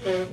If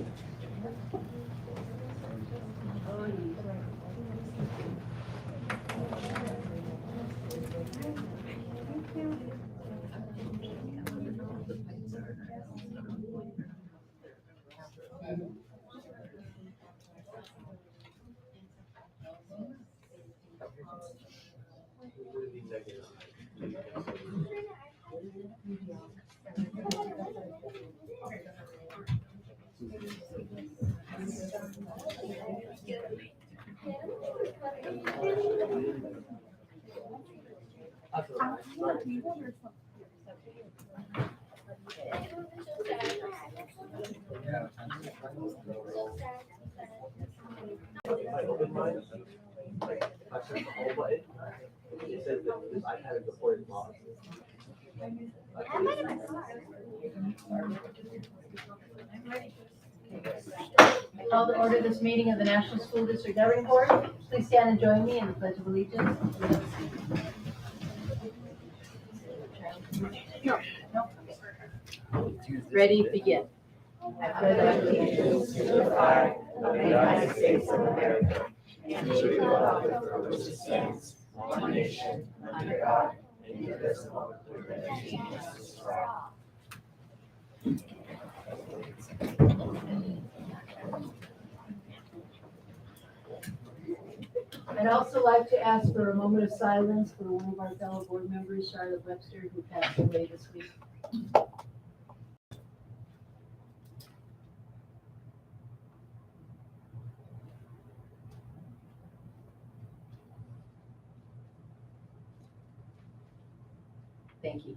I open mine, I press the whole button, it says that this iPad is before it's lost. I call to order this meeting of the National School District Governing Board. Please stand and join me in the Pledge of Allegiance. Ready, begin. I pledge allegiance to the flag of the United States of America and to the republic for which it stands, one nation, under God, indivisible, with liberty and justice for all. I'd also like to ask for a moment of silence for one of our fellow board members, Charlotte Webster, who passed away this week. Thank you.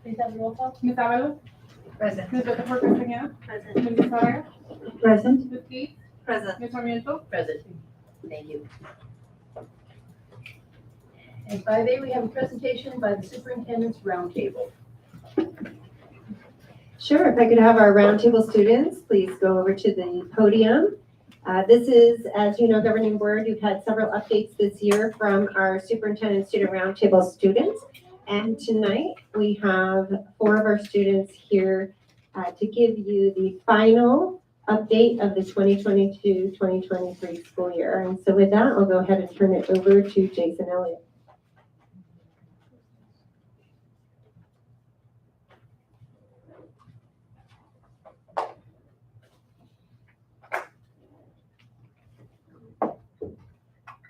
Please have a roll call. Ms. Avalos? Present. Ms. Rutherford Castañeda? Present. Ms. Sawyer? Present. Ms. Keith? Present. Ms. Sarmiento? Present. Thank you. And 5A, we have a presentation by the Superintendent's Roundtable. Sure, if I could have our roundtable students, please go over to the podium. This is, as you know, Governing Board, you've had several updates this year from our Superintendent Student Roundtable students. And tonight we have 4 of our students here to give you the final update of the 2022-2023 school year. And so with that, I'll go ahead and turn it over to Jason Elliott.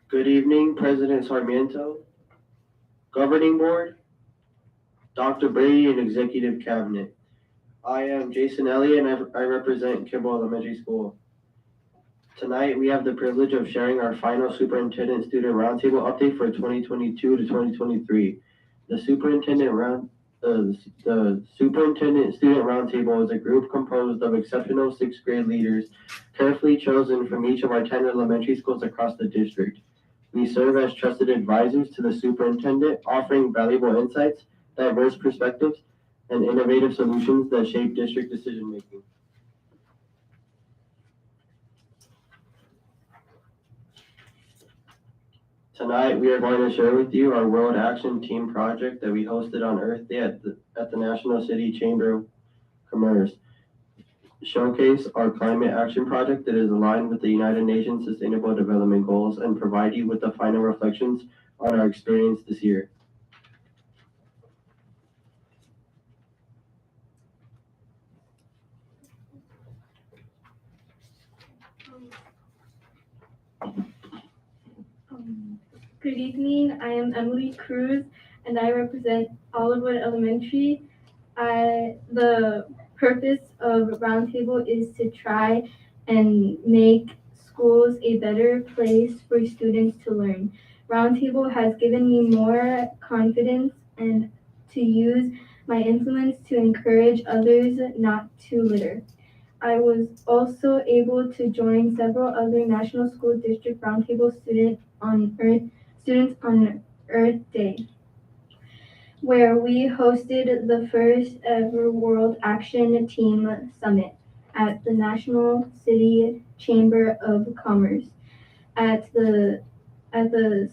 Good evening, President Sarmiento, Governing Board, Dr. Brady, and Executive Cabinet. I am Jason Elliott, and I represent Kimball Elementary School. Tonight, we have the privilege of sharing our final Superintendent Student Roundtable update for 2022 to 2023. The Superintendent Student Roundtable is a group composed of exceptional 6th grade leaders carefully chosen from each of our 10 elementary schools across the district. We serve as trusted advisors to the superintendent, offering valuable insights, diverse perspectives, and innovative solutions that shape district decision-making. Tonight, we are going to share with you our World Action Team project that we hosted on Earth Day at the National City Chamber of Commerce. Showcase our climate action project that is aligned with the United Nations Sustainable Development Goals and provide you with the final reflections on our experience this year. Good evening, I am Emily Cruz and I represent Olivewood Elementary. The purpose of Roundtable is to try and make schools a better place for students to learn. Roundtable has given me more confidence and to use my influence to encourage others not to litter. I was also able to join several other National School District Roundtable students on Earth Day, where we hosted the first ever World Action Team Summit at the National City Chamber of Commerce. At the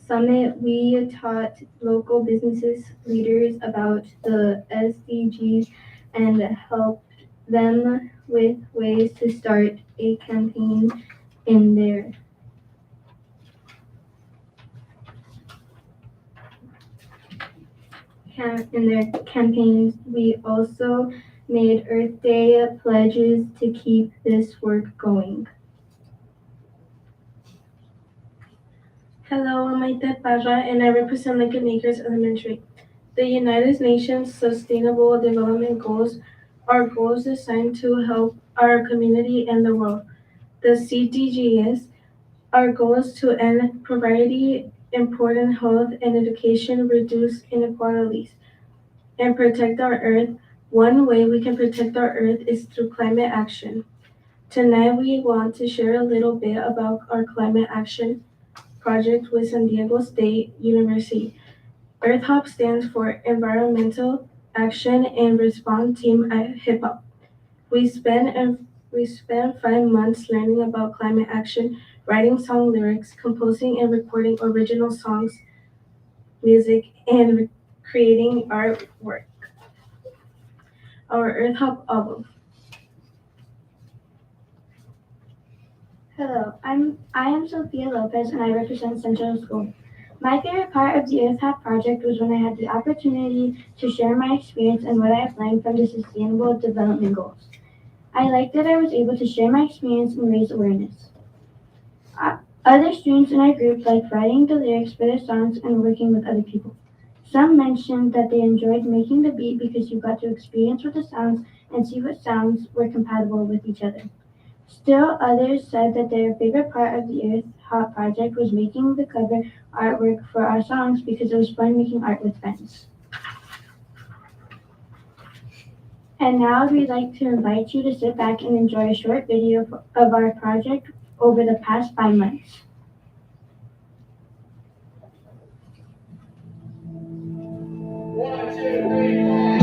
summit, we taught local businesses leaders about the SDGs and helped them with ways to start a campaign in their campaigns. We also made Earth Day pledges to keep this work going. Hello, I'm Maite Parra, and I represent Lincoln Acres Elementary. The United Nations Sustainable Development Goals are goals designed to help our community and the world. The CDGs are goals to end poverty, important health and education, reduce inequalities, and protect our Earth. One way we can protect our Earth is through climate action. Tonight, we want to share a little bit about our climate action project with San Diego State University. EarthHop stands for Environmental Action and Response Team at Hip Hop. We spent 5 months learning about climate action, writing song lyrics, composing and recording original songs, music, and creating artwork. Our EarthHop album. Hello, I am Sophia Lopez and I represent Central School. My favorite part of the EarthHop project was when I had the opportunity to share my experience and what I have learned from the Sustainable Development Goals. I liked that I was able to share my experience and raise awareness. Other students in our group liked writing the lyrics for their songs and working with other people. Some mentioned that they enjoyed making the beat because you got to experience with the sounds and see what sounds were compatible with each other. Still, others said that their favorite part of the Earth Hop project was making the cover artwork for our songs because it was fun making art with friends. And now we'd like to invite you to sit back and enjoy a short video of our project over the past 5 months. One, two, three, four.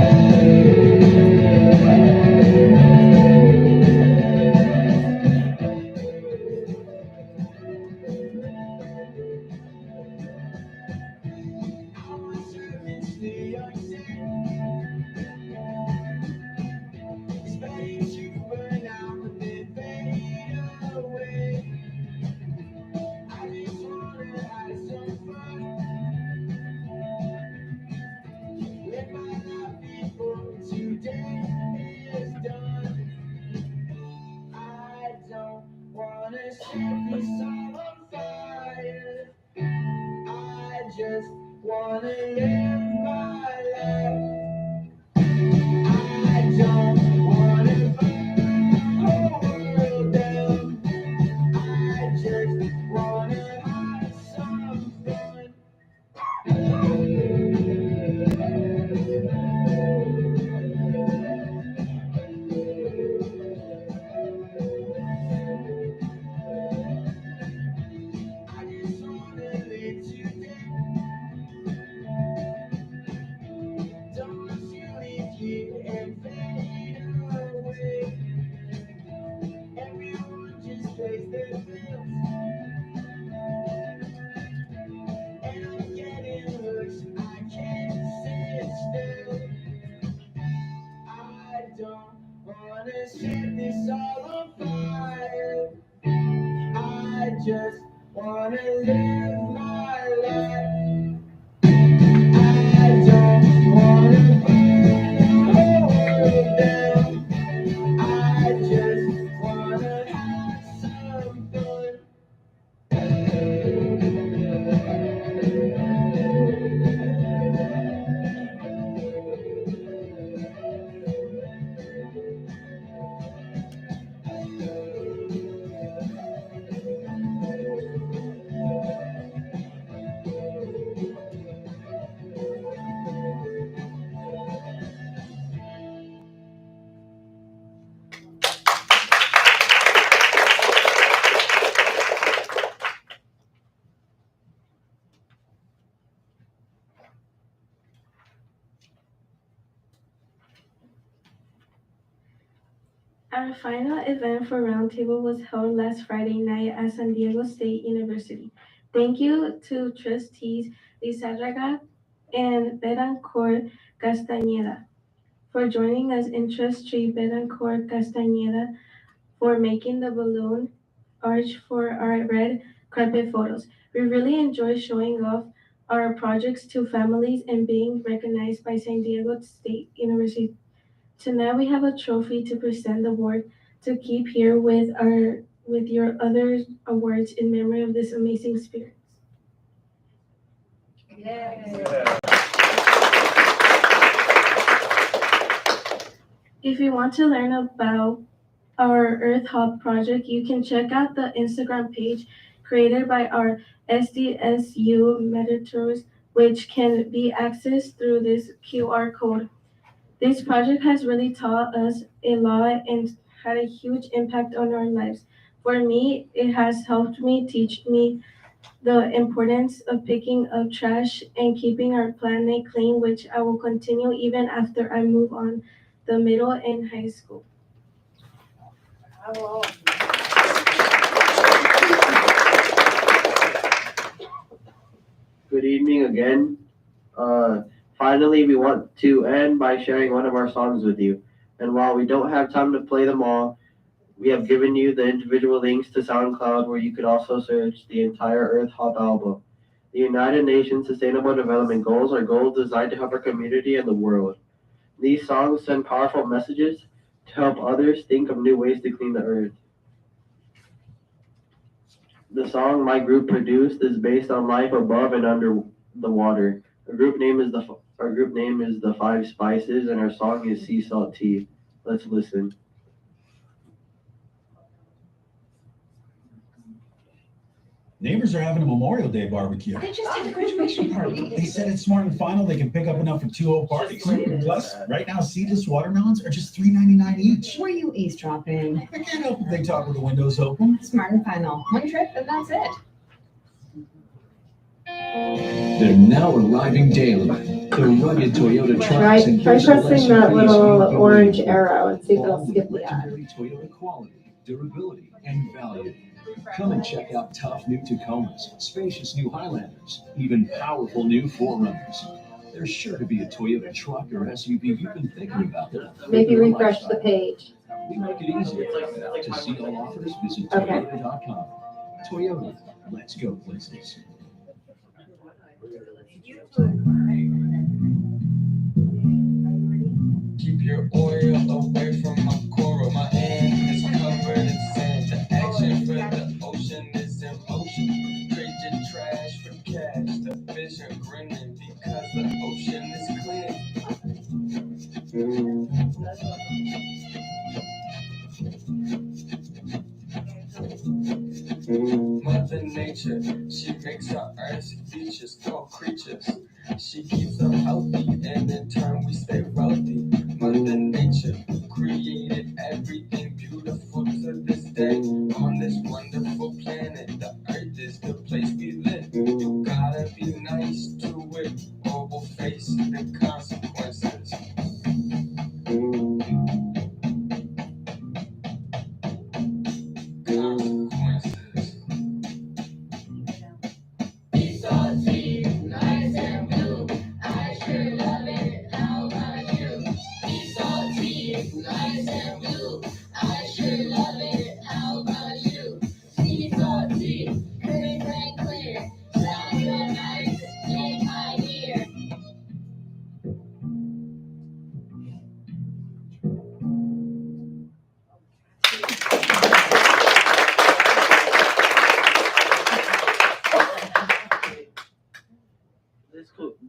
Just wanna live my life. I don't wanna burn the whole world down. I just wanna have some fun. I just wanna live today. Don't you leave here and fade away. Everyone just pays their bills, and I'm getting hooked. I can't sit still. I don't wanna set this all on fire. I just wanna live my life. I don't wanna burn the whole world down. I just wanna have some fun. Our final event for Roundtable was held last Friday night at San Diego State University. Thank you to trustees Lizárraga and Betancourt Castañeda for joining us, in trustee Betancourt Castañeda for making the balloon arch for our red carpet photos. We really enjoy showing off our projects to families and being recognized by San Diego State University. Tonight we have a trophy to present the award to keep here with your other awards in memory of this amazing spirits. If you want to learn about our Earth Hub project, you can check out the Instagram page created by our SDSU mentors, which can be accessed through this QR code. This project has really taught us a lot and had a huge impact on our lives. For me, it has helped me teach me the importance of picking up trash and keeping our planet clean, which I will continue even after I move on the middle and high school. Good evening again. Finally, we want to end by sharing one of our songs with you. And while we don't have time to play them all, we have given you the individual links to SoundCloud where you could also search the entire Earth Hub album. The United Nations Sustainable Development Goals are goals designed to help our community and the world. These songs send powerful messages to help others think of new ways to clean the earth. The song my group produced is based on life above and under the water. Our group name is the Five Spices, and our song is Sea Salt Tea. Let's listen. Neighbors are having a Memorial Day barbecue. They just had a graduation party. They said it's Smart and Final. They can pick up enough for 2 whole parties. Plus, right now, seedless watermelons are just $3.99 each. Were you eavesdropping? I can't help if they talk with the windows open. Smart and Final. One trip and that's it. They're now arriving daily. The rugged Toyota trucks and Try versatile pressing that SUVs little you can orange believe. arrow and see if it'll All skip with the ad. legendary Toyota quality, durability, and value. Come and check out tough new Tacomas, spacious new Highlanders, even powerful new 4Runners. There's sure to be a Toyota truck or SUV you've been thinking about. Maybe refresh the page. We make it easy. To see all offers, visit Okay. Toyota.com. Toyota, let's go places. Keep your oil away from my coral. My hand is covered in sand. The action for the ocean is in motion. Trade your trash for cash. The fish are grinning because the ocean is clean. Mother Nature, she makes our earth's features all creatures. She keeps us healthy, and in turn we stay wealthy. Mother Nature created everything beautiful to this day. On this wonderful planet, the earth is the place we live. You gotta be nice to it, or we'll face the consequences.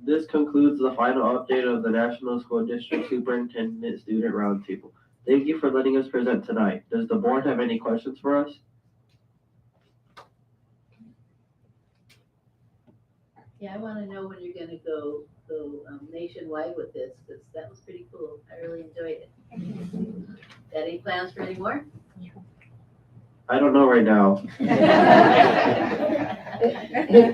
This concludes the final update of the National School District Superintendent Student Roundtable. Thank you for letting us present tonight. Does the board have any questions for us? Yeah, I want to know when you're going to go nationwide with this, because that was pretty cool. I really enjoyed it. Got any plans for any more? I don't know right now.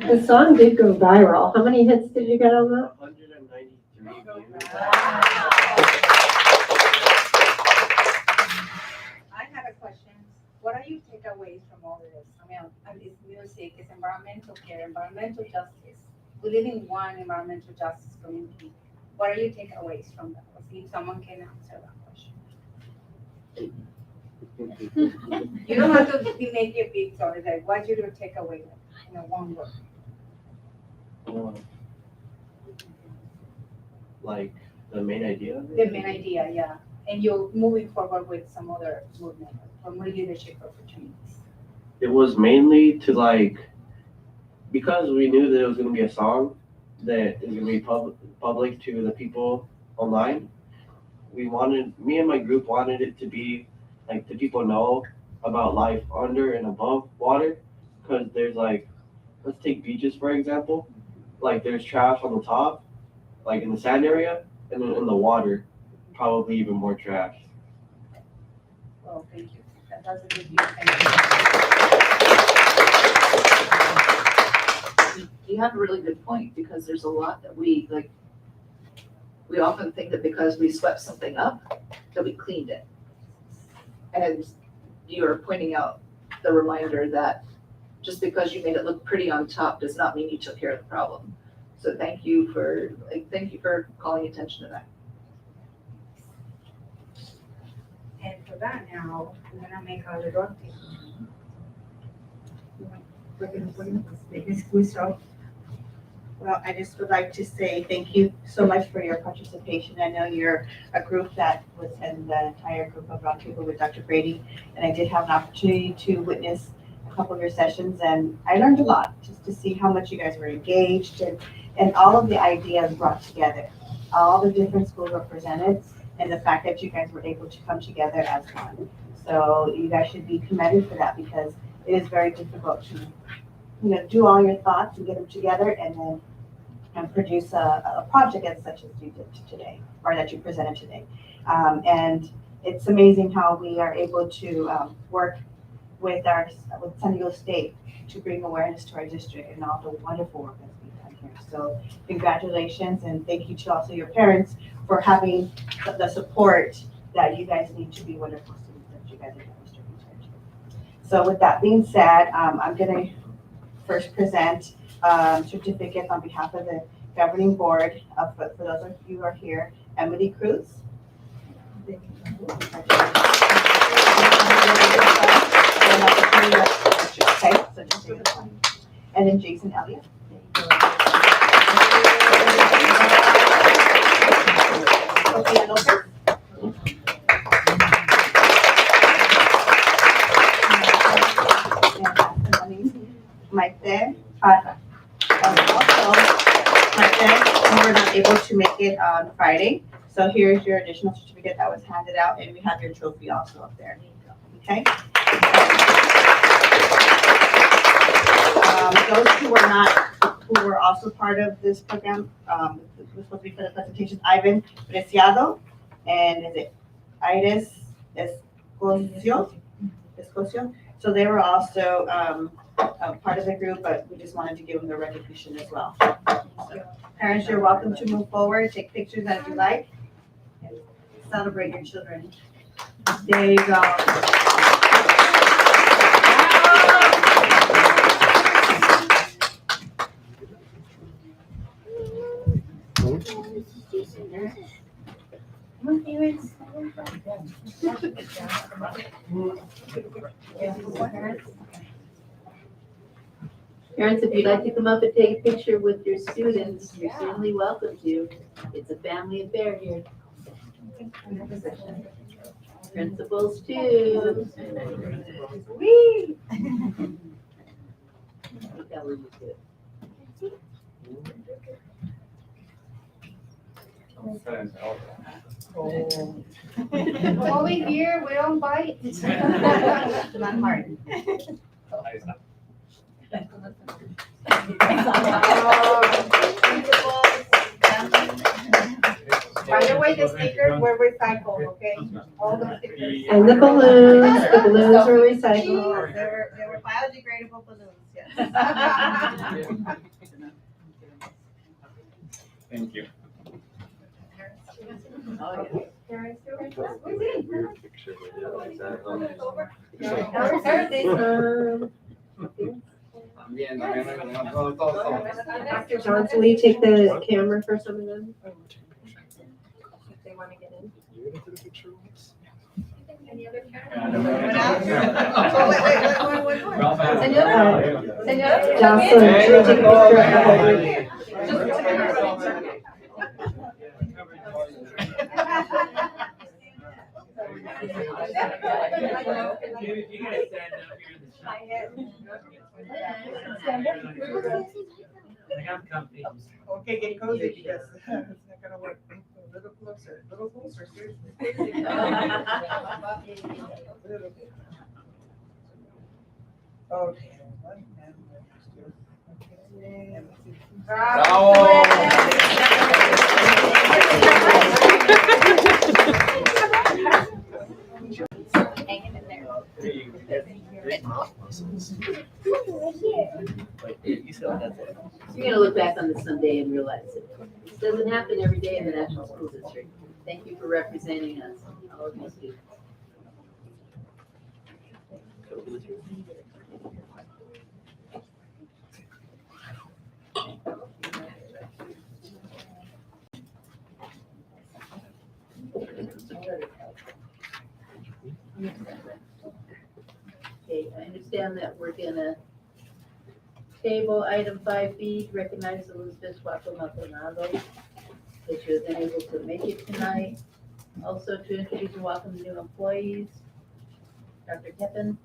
The song did go viral. How many hits did you get on that? 193 views. takeaways from all of this? It's music, it's environmental care, environmental justice. We live in one environmental justice community. What are your takeaways from that? Let's see if someone can answer that question. You don't have to make it big, sorry, like, what's your takeaway in a one word? Like the main idea of The it? main idea, yeah. And you're moving forward with some other movement or more leadership opportunities. It was mainly to like, because we knew that it was gonna be a song that is gonna be public to the people online. Me and my group wanted it to be like the people know about life under and above water. Cause there's like, let's take beaches for example. Like there's trash on the top, like in the sand area, and then in the water, probably even more trash. Well, thank you. That's a good view. Thank you. You have a really good point, because there's a lot that we often think that because we swept something up, that we cleaned it. And you're pointing out the reminder that just because you made it look pretty on top does not mean you took care of the problem. So thank you for calling attention to that. And for that now, we're gonna make our little update. We're gonna make this quiz off. Well, I just would like to say thank you so much for your participation. I know you're a group that was in the entire group of Roundtable with Dr. Brady, and I did have an opportunity to witness a couple of your sessions, and I learned a lot just to see how much you guys were engaged and all of the ideas brought together. All the different schools were presented, and the fact that you guys were able to come together as one. So you guys should be commended for that, because it is very difficult to, do all your thoughts and get them together and then produce a project as such as you did today, or that you presented today. And it's amazing how we are able to work with San Diego State to bring awareness to our district and all the wonderful work that's being done here. So congratulations, and thank you to also your parents for having the support that you guys need to be wonderful students that you guys are demonstrating to. So with that being said, I'm gonna first present certificates on behalf of the governing board. For those of you who are here, Emily Cruz. Okay, so just take this one. And then Jason Elliott. Sophia Lopez. Mike there. Also, Mike there, we were not able to make it on Friday. So here's your additional certificate that was handed out, and we have your trophy also up there. Okay. Those who were also part of this program, was supposed to be for the presentations, Ivan Preciado, and is it Iris Escocio? So they were also part of the group, but we just wanted to give them the recognition as well. So, parents, you're welcome to move forward, take pictures as you like, and celebrate your children. There you go. Parents, if you'd like to come up and take a picture with your students, you're certainly welcome to. It's a family affair here. Principals too. Whee! That was good. Over here, we don't bite. Not hard. By the way, the stickers were recycled, okay? All the stickers. And the balloons were recycled. They were biodegradable balloons, yes. Thank you. Dr. Johnson, will you take the camera for some of them? If they want to get in. Any other Jocelyn, can you take a picture of Okay, get cozy because it's not gonna work. A little closer, seriously. Okay. Hanging in there. You're gonna look back on this someday and realize it. This doesn't happen every day in the National School District. Thank you for representing us, all of you students. Okay, I understand that we're gonna table item 5B, to recognize Elizabeth Waco Maldonado, that she was unable to make it tonight. Also to introduce and welcome new employees. Dr. Keppen.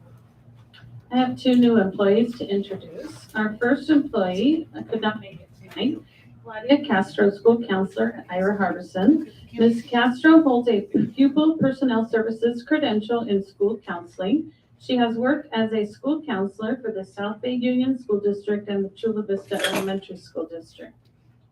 I have two new employees to introduce. Our first employee could not make it tonight, Claudia Castro, school counselor at Ira Harbison. Ms. Castro holds a pupil personnel services credential in school counseling. She has worked as a school counselor for the South Bay Union School District and the Chula Vista Elementary School District.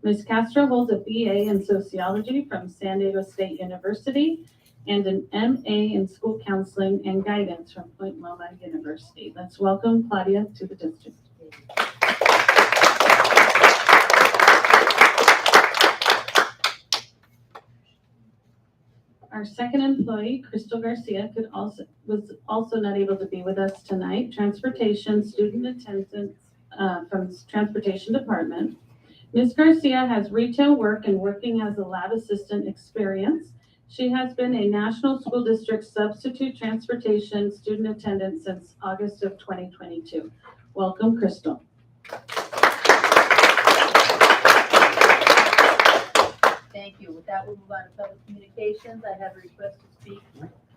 Ms. Castro holds a BA in sociology from San Diego State University and an MA in school counseling and guidance from Point Loma University. Let's welcome Claudia to the district. Our second employee, Crystal Garcia, was also not able to be with us tonight. Transportation student attendance from Transportation Department. Ms. Garcia has retail work and working as a lab assistant experience. She has been a National School District substitute transportation student attendant since August of 2022. Welcome, Crystal. Thank you. With that, we'll move on to public communications. I have a request to speak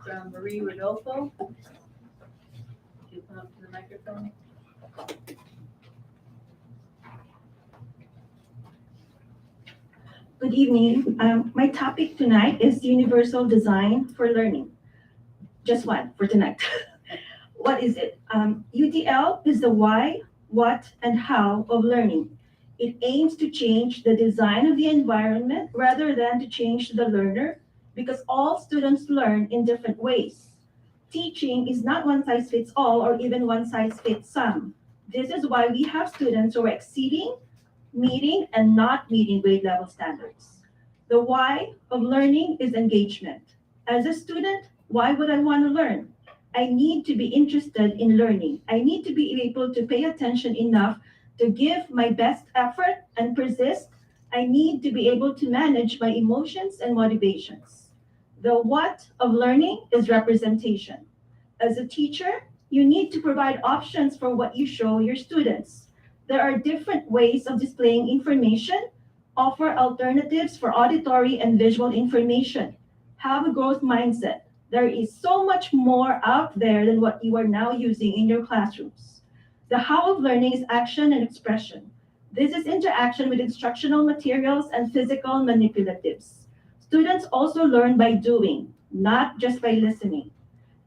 from Marie Rodolfo. Could you come up to the microphone? Good evening. My topic tonight is universal design for learning. Just one for tonight. What is it? UDL is the why, what, and how of learning. It aims to change the design of the environment rather than to change the learner because all students learn in different ways. Teaching is not one size fits all or even one size fits some. This is why we have students who are exceeding, meeting, and not meeting grade level standards. The why of learning is engagement. As a student, why would I want to learn? I need to be interested in learning. I need to be able to pay attention enough to give my best effort and persist. I need to be able to manage my emotions and motivations. The what of learning is representation. As a teacher, you need to provide options for what you show your students. There are different ways of displaying information. Offer alternatives for auditory and visual information. Have a growth mindset. There is so much more out there than what you are now using in your classrooms. The how of learning is action and expression. This is interaction with instructional materials and physical manipulatives. Students also learn by doing, not just by listening.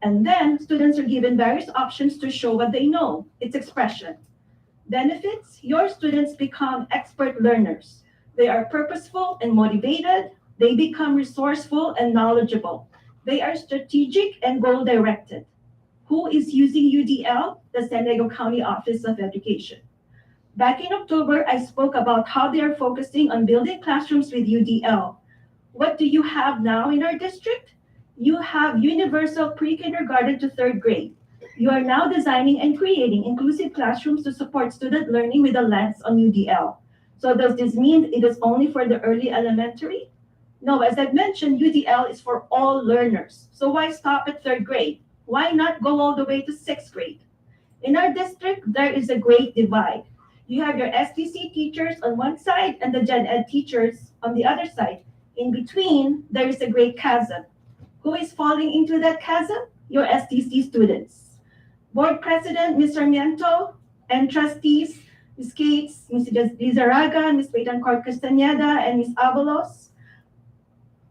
And then students are given various options to show what they know. It's expression. Benefits, your students become expert learners. They are purposeful and motivated. They become resourceful and knowledgeable. They are strategic and goal-directed. Who is using UDL? The San Diego County Office of Education. Back in October, I spoke about how they are focusing on building classrooms with UDL. What do you have now in our district? You have universal pre-kindergarten to third grade. You are now designing and creating inclusive classrooms to support student learning with a lens on UDL. So does this mean it is only for the early elementary? No, as I've mentioned, UDL is for all learners. So why stop at third grade? Why not go all the way to sixth grade? In our district, there is a great divide. You have your STC teachers on one side and the Gen Ed teachers on the other side. In between, there is a great chasm. Who is falling into that chasm? Your STC students. Board President, Ms. Sarmiento, and trustees, Ms. Gates, Ms. Lizaraga, Ms. Betancourt Castañeda, and Ms. Avalos,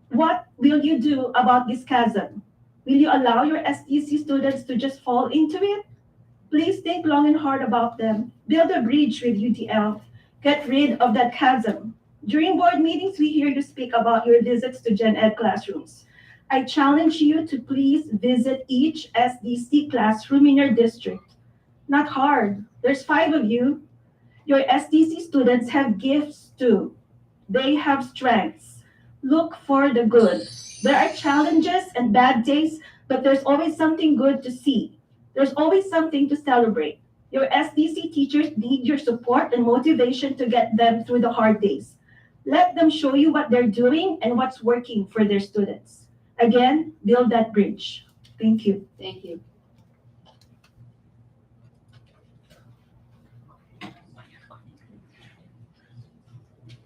what will you do about this chasm? Will you allow your STC students to just fall into it? Please think long and hard about them. Build a bridge with UDL. Get rid of that chasm. During board meetings, we hear you speak about your visits to Gen Ed classrooms. I challenge you to please visit each SDC classroom in your district. Not hard. There's 5 of you. Your SDC students have gifts too. They have strengths. Look for the good. There are challenges and bad days, but there's always something good to see. There's always something to celebrate. Your SDC teachers need your support and motivation to get them through the hard days. Let them show you what they're doing and what's working for their students. Again, build that bridge. Thank you. Thank you.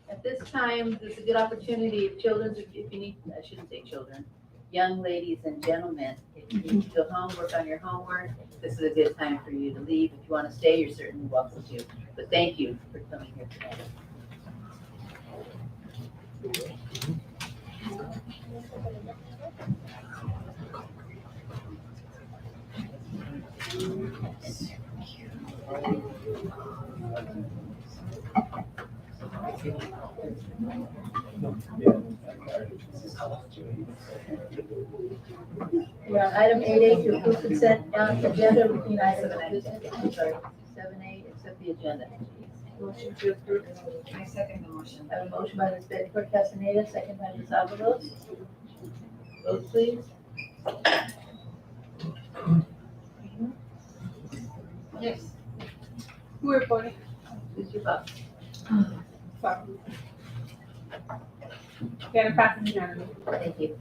At this time, this is a good opportunity, if children, if you need, I shouldn't say children, young ladies and gentlemen, if you need to go home, work on your homework, this is a good time for you to leave. If you want to stay, you're certainly welcome to. But thank you for coming here today. We're on item 8A to approve consent agenda routine items of business. I'm sorry, 7A, accept the agenda. Motion to approve. I second the motion. I have a motion by Ms. Betancourt Castaneda, second by Ms. Avalos. Vote please. Yes. Who reported? Mr. Buck. Get a pass unanimous. Thank you.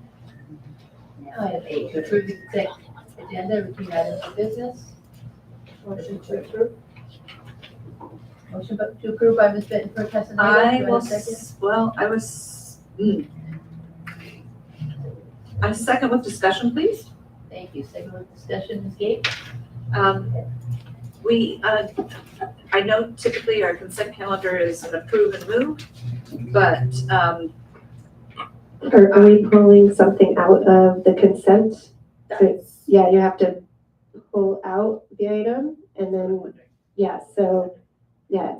Now item 8, to approve the consent agenda routine items of business. Motion to approve. Motion to approve by Ms. Betancourt Castaneda. I Do I will, have a second? I second with discussion, please. Thank you. Second with discussion, Ms. Gates. I know typically our consent calendar is an approve and move, but, Are we pulling something out of the consent? Yeah, you have to pull out the item and then, so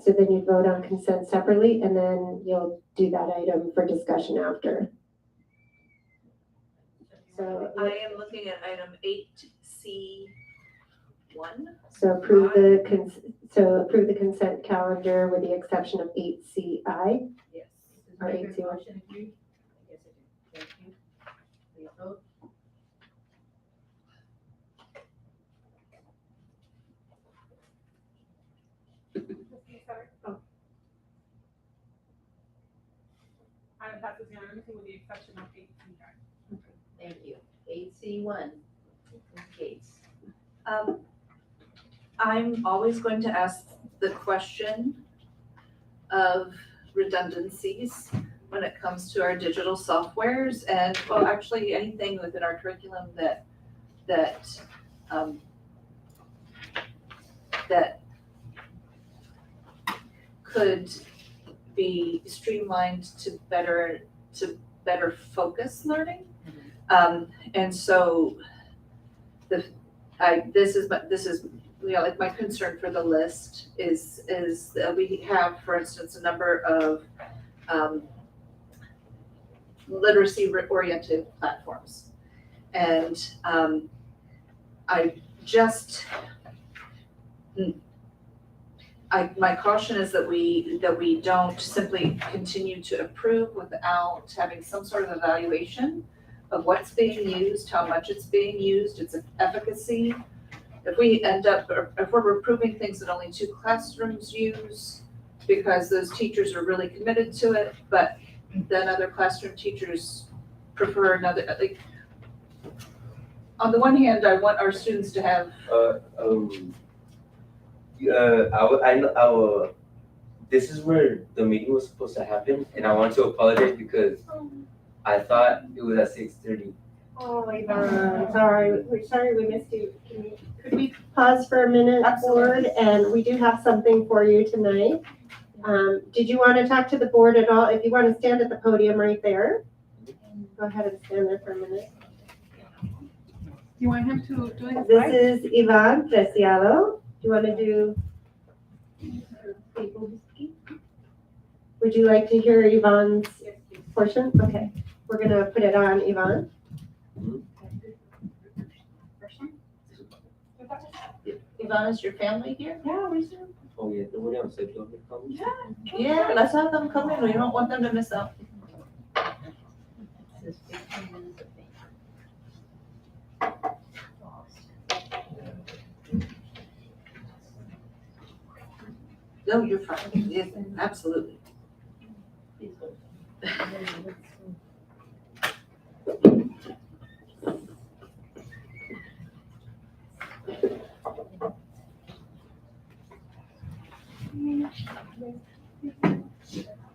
then you vote on consent separately and then you'll do that item for discussion after. So, I am looking at item 8C1. so approve the consent calendar with the exception of 8CI. Yes. Or Does the 8C1. motion agree? Yes, I do. Thank you. Please vote. Item passes unanimously with the exception of 8C. Thank you. 8C1, Ms. Gates. I'm always going to ask the question of redundancies when it comes to our digital softwares and, well, actually anything within our curriculum that could be streamlined to better focus learning. And so this is like my concern for the list is that we have, for instance, a number of literacy oriented platforms. And my caution is that we don't simply continue to approve without having some sort of evaluation of what's being used, how much it's being used, its efficacy. If we end up, if we're approving things that only 2 classrooms use because those teachers are really committed to it, but then other classroom teachers prefer another, like, on the one hand, I want our students to have, this is where the meeting was supposed to happen, and I want to apologize because I thought it was at 6:30. Oh, Yvonne, sorry, we're sorry we missed you. Could we pause for a minute, board? And we do have something for you tonight. Did you want to talk to the board at all? If you want to stand at the podium right there, go ahead and stand there for a minute. You want him to do his This is Ivan Preciado. Do you want to do? Would you like to hear Ivan's portion? Okay, we're gonna put it on Ivan. Yvonne, is your family here? Yeah, we do. Oh yeah, nobody else said don't come. Yeah, let's have them come in, we don't want them to miss out. This is 15 minutes of fame. No, you're fine, yes, absolutely. Please hold.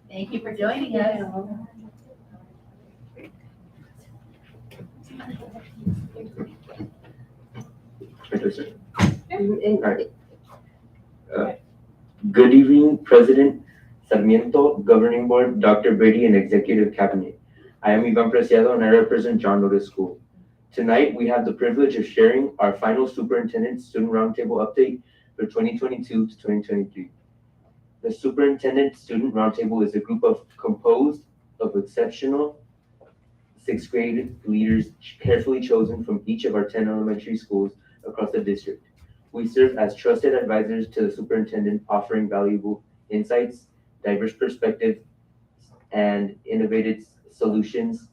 Thank you for joining us. Good evening, President Sarmiento, Governing Board, Dr. Brady, and Executive Cabinet. I am Ivan Preciado and I represent John Lewis School. Tonight, we have the privilege of sharing our final Superintendent Student Roundtable update for 2022 to 2023. The Superintendent Student Roundtable is a group composed of exceptional 6th grade leaders carefully chosen from each of our 10 elementary schools across the district. We serve as trusted advisors to the superintendent, offering valuable insights, diverse perspectives, and innovative solutions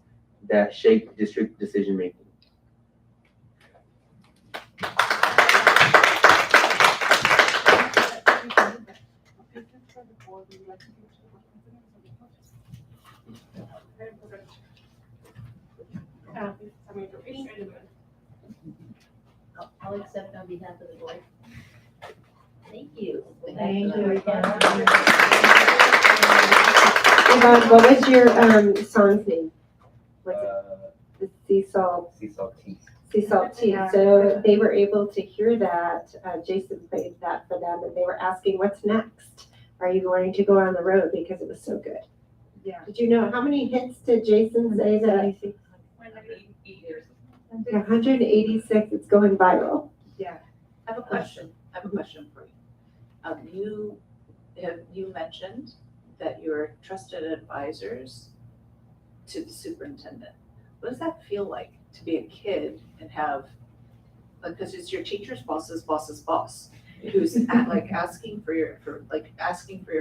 that shape district decision-making. I'll accept on behalf of the board. Thank you. Thank you. Yvonne, what was your song's name? What's it? The Sea Salt Tea. So they were able to hear that. Jason played that for them, and they were asking, "What's next? Are you going to go on the road?" Because it was so good. Yeah. Did you know how many hits did Jason say that? 186. It's going viral. I have a question for you. You mentioned that you're trusted advisors to the superintendent. What does that feel like to be a kid and have, because it's your teacher's boss's boss's boss, who's asking for your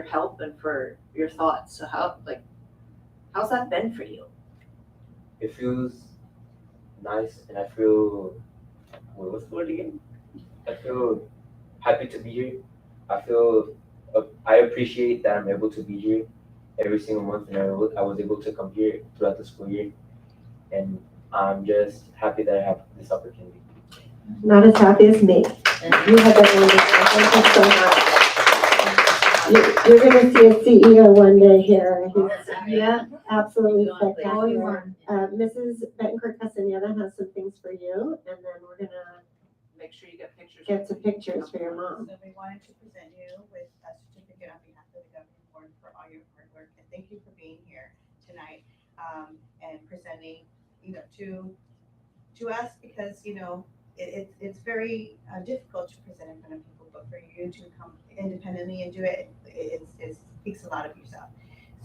help and for your thoughts. So how's that been for you? It feels nice, and I feel, what's the word again? I feel happy to be here. I appreciate that I'm able to be here every single month, and I was able to come here throughout the school year, and I'm just happy that I have this opportunity. Not as happy as me. You have that wonderful. Thank you so much. You're going to see a CEO one day here. Yeah, absolutely spectacular. Mrs. Betancourt Castaneda has some things for you, and then we're going to Make sure you get pictures. get some pictures for your mom. So we wanted to present you with a certificate on behalf of the governing board for all your hard work, and thank you for being here tonight, and presenting, to us, because, it's very difficult to present in front of people, but for you to come independently and do it, it speaks a lot of yourself.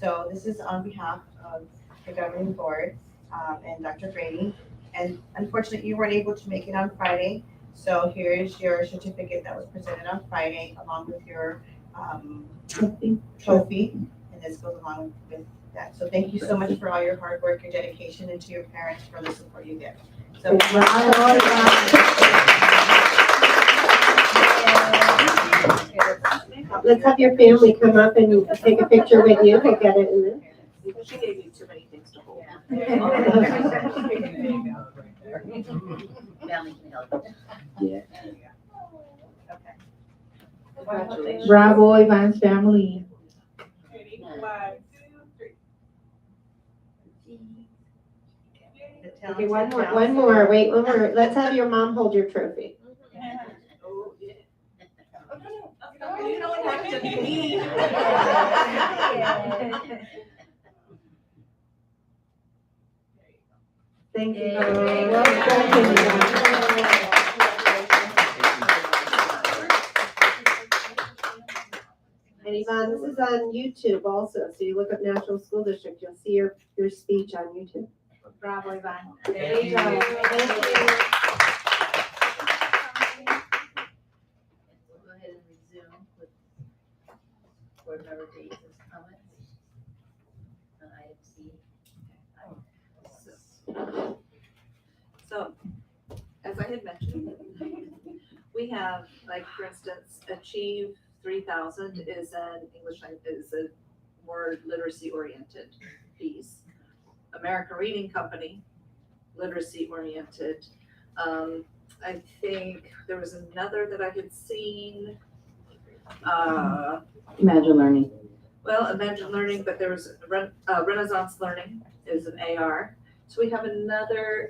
So this is on behalf of the governing board, and Dr. Brady, and unfortunately you weren't able to make it on Friday. So here's your certificate that was presented on Friday, along with your trophy, and this goes along with that. So thank you so much for all your hard work, your dedication, and to your parents for the support you get. So. Let's have your family come up and take a picture with you. We'll get it in there. She gave you too many things to hold. Family can help. Congratulations. Bravo, Ivan's family. Okay, one more, wait, one more. Let's have your mom hold your trophy. You don't have to be. Thank you. And Yvonne, this is on YouTube also, so you look up National School District, you'll see your speech on YouTube. Bravo, Yvonne. There you go. Thank you. We'll go ahead and resume with board member Davis' comments on item C. So, as I had mentioned, we have, like, for instance, Achieve 3000 is an is a more literacy oriented piece. American Reading Company, literacy oriented. I think there was another that I had seen. Imagine Learning. Well, Imagine Learning, but there was Renaissance Learning is an AR. So we have a number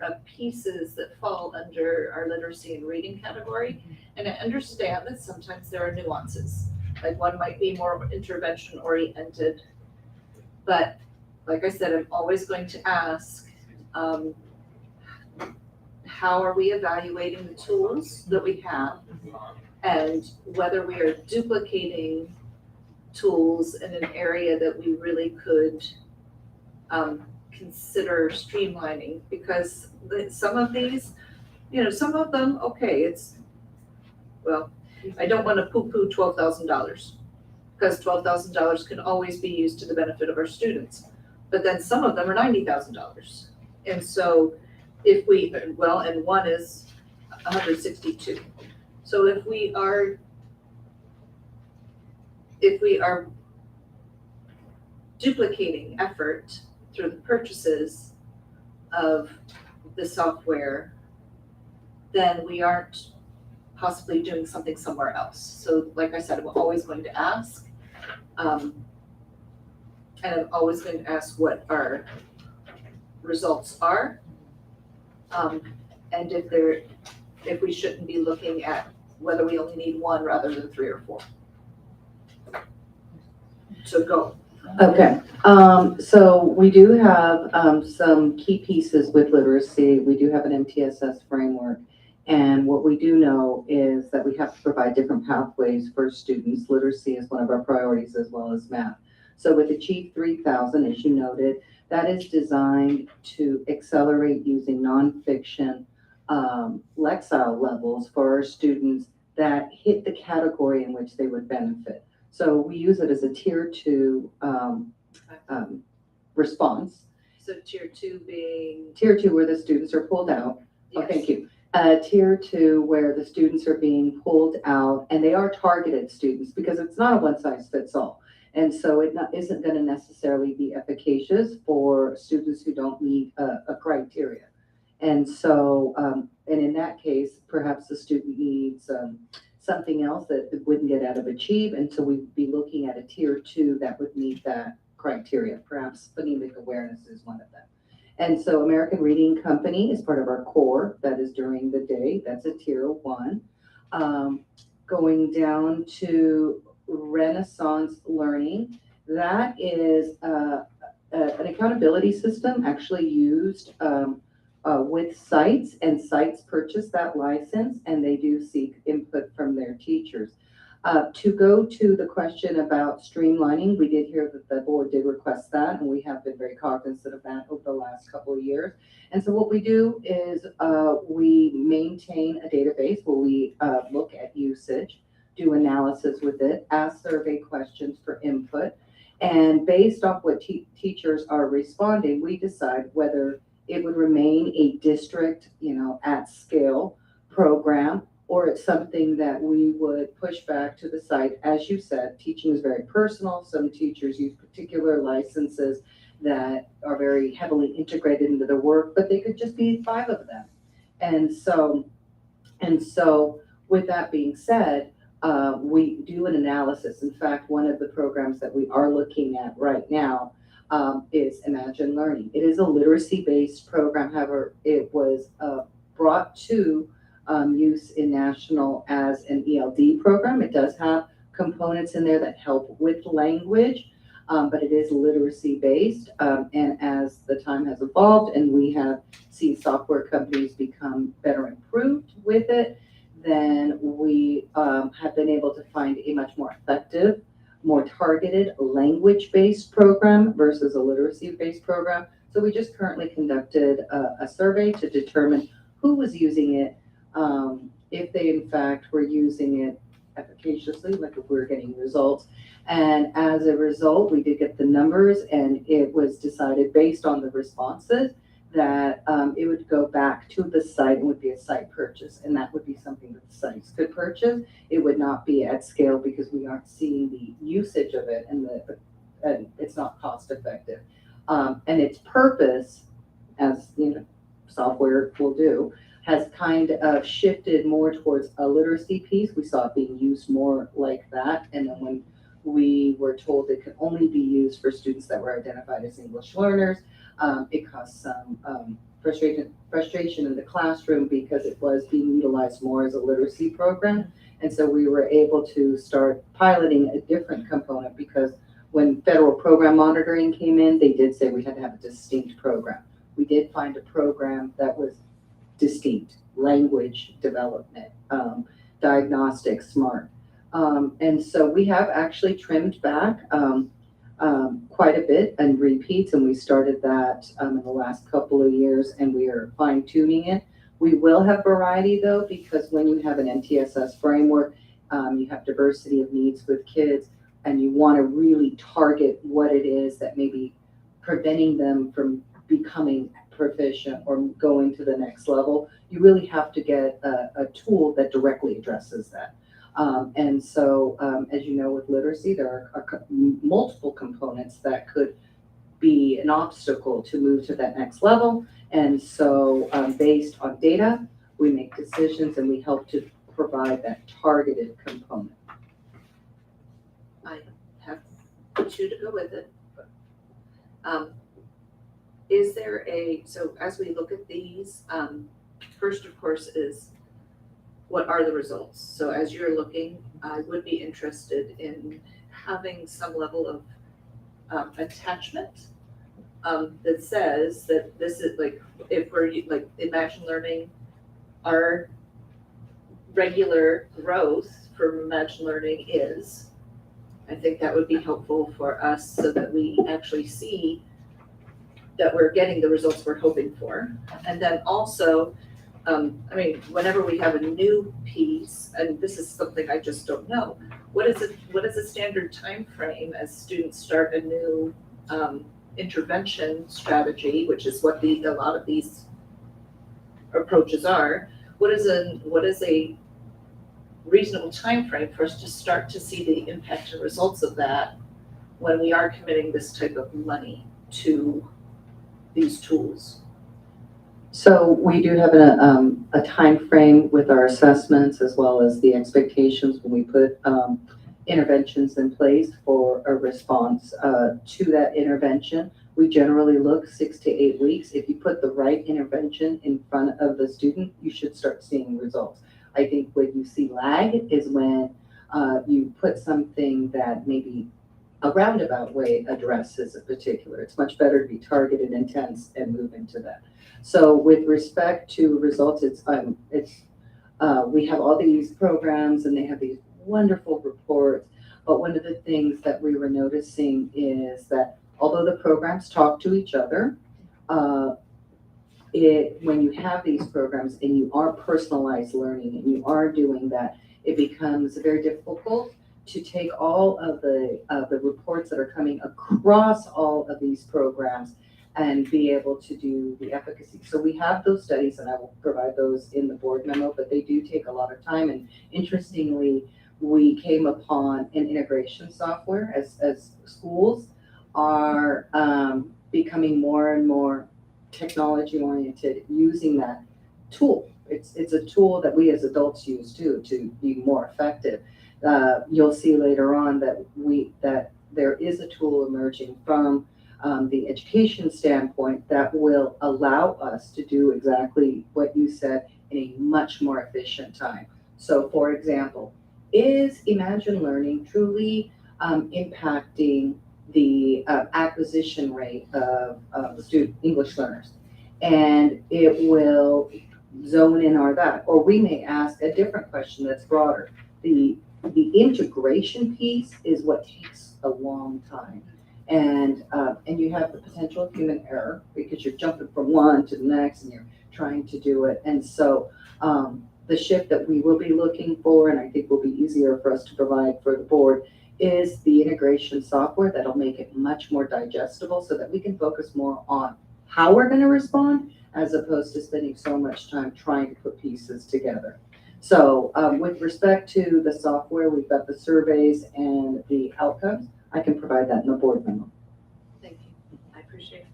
of pieces that fall under our literacy and reading category. And I understand that sometimes there are nuances. Like one might be more intervention oriented. But like I said, I'm always going to ask, how are we evaluating the tools that we have? And whether we are duplicating tools in an area that we really could consider streamlining, because some of these, some of them, okay, I don't want to poo-poo $12,000 because $12,000 can always be used to the benefit of our students. But then some of them are $90,000. And so and one is 162. So if we are duplicating effort through the purchases of the software, then we aren't possibly doing something somewhere else. So like I said, I'm always going to ask, and I'm always going to ask what our results are, and if we shouldn't be looking at whether we only need one rather than 3 or 4. So go. Okay, so we do have some key pieces with literacy. We do have an MTSS framework. And what we do know is that we have to provide different pathways for students. Literacy is one of our priorities as well as math. So with Achieve 3000, as you noted, that is designed to accelerate using nonfiction Lexile levels for our students that hit the category in which they would benefit. So we use it as a tier 2 response. So tier 2 being? Tier 2 where the students are pulled out. Yes. Oh, thank you. Tier 2 where the students are being pulled out and they are targeted students because it's not a one size fits all. And so it isn't going to necessarily be efficacious for students who don't meet a criteria. And so, and in that case, perhaps the student needs something else that it wouldn't get out of Achieve. And so we'd be looking at a tier 2 that would meet that criteria. Perhaps phonemic awareness is one of them. And so American Reading Company is part of our core. That is during the day. That's a tier 1. Going down to Renaissance Learning, that is an accountability system actually used with sites, and sites purchase that license and they do seek input from their teachers. To go to the question about streamlining, we did hear that the board did request that, and we have been very cognizant of that over the last couple of years. And so what we do is we maintain a database where we look at usage. do analysis with it, ask survey questions for input. And based off what teachers are responding, we decide whether it would remain a district, at scale program, or it's something that we would push back to the site. As you said, teaching is very personal. Some teachers use particular licenses that are very heavily integrated into their work, but they could just be 5 of them. And so with that being said, we do an analysis. In fact, one of the programs that we are looking at right now is Imagine Learning. It is a literacy-based program. However, it was brought to use in national as an ELD program. It does have components in there that help with language, but it is literacy-based. And as the time has evolved and we have seen software companies become better improved with it, then we have been able to find a much more effective, more targeted language-based program versus a literacy-based program. So we just currently conducted a survey to determine who was using it, if they in fact were using it efficaciously, like if we were getting results. And as a result, we did get the numbers, and it was decided based on the responses that it would go back to the site and would be a site purchase, and that would be something that the sites could purchase. It would not be at scale because we aren't seeing the usage of it, and it's not cost effective. And its purpose, as software will do, has kind of shifted more towards a literacy piece. We saw it being used more like that, and then when we were told it could only be used for students that were identified as English learners, it caused some frustration in the classroom because it was being utilized more as a literacy program. And so we were able to start piloting a different component, because when federal program monitoring came in, they did say we had to have a distinct program. We did find a program that was distinct: language development, diagnostics, SMART. And so we have actually trimmed back quite a bit and repeats, and we started that in the last couple of years, and we are fine-tuning it. We will have variety though, because when you have an MTSS framework, you have diversity of needs with kids, and you want to really target what it is that may be preventing them from becoming proficient or going to the next level. You really have to get a tool that directly addresses that. And so, as you know, with literacy, there are multiple components that could be an obstacle to move to that next level. And so, based on data, we make decisions and we help to provide that targeted component. I have 2 to go with it. Is there so as we look at these, first, of course, is what are the results? So as you're looking, I would be interested in having some level of attachment that says that this is if we're Imagine Learning, our regular growth for Imagine Learning is, I think that would be helpful for us so that we actually see that we're getting the results we're hoping for. And then also, whenever we have a new piece, and this is something I just don't know, what is a standard time frame as students start a new intervention strategy, which is what a lot of these approaches are. What is a reasonable time frame for us to start to see the impact and results of that when we are committing this type of money to these tools? So we do have a time frame with our assessments, as well as the expectations when we put interventions in place for a response to that intervention. We generally look 6 to 8 weeks. If you put the right intervention in front of the student, you should start seeing results. I think when you see lag is when you put something that maybe a roundabout way addresses a particular. It's much better to be targeted, intense, and move into that. So with respect to results, we have all these programs and they have these wonderful reports. But one of the things that we were noticing is that although the programs talk to each other, when you have these programs and you are personalized learning and you are doing that, it becomes very difficult to take all of the reports that are coming across all of these programs and be able to do the efficacy. So we have those studies, and I will provide those in the board memo, but they do take a lot of time. And interestingly, we came upon an integration software as schools are becoming more and more technology oriented using that tool. It's a tool that we as adults use too to be more effective. You'll see later on that there is a tool emerging from the education standpoint that will allow us to do exactly what you said in a much more efficient time. So for example, is Imagine Learning truly impacting the acquisition rate of student English learners? And it will zone in on that. Or we may ask a different question that's broader. The integration piece is what takes a long time. And you have the potential of human error because you're jumping from one to the next and you're trying to do it. And so the shift that we will be looking for, and I think will be easier for us to provide for the board, is the integration software that'll make it much more digestible so that we can focus more on how we're going to respond as opposed to spending so much time trying to put pieces together. So with respect to the software, we've got the surveys and the outcomes. I can provide that in the board memo. Thank you. I appreciate it.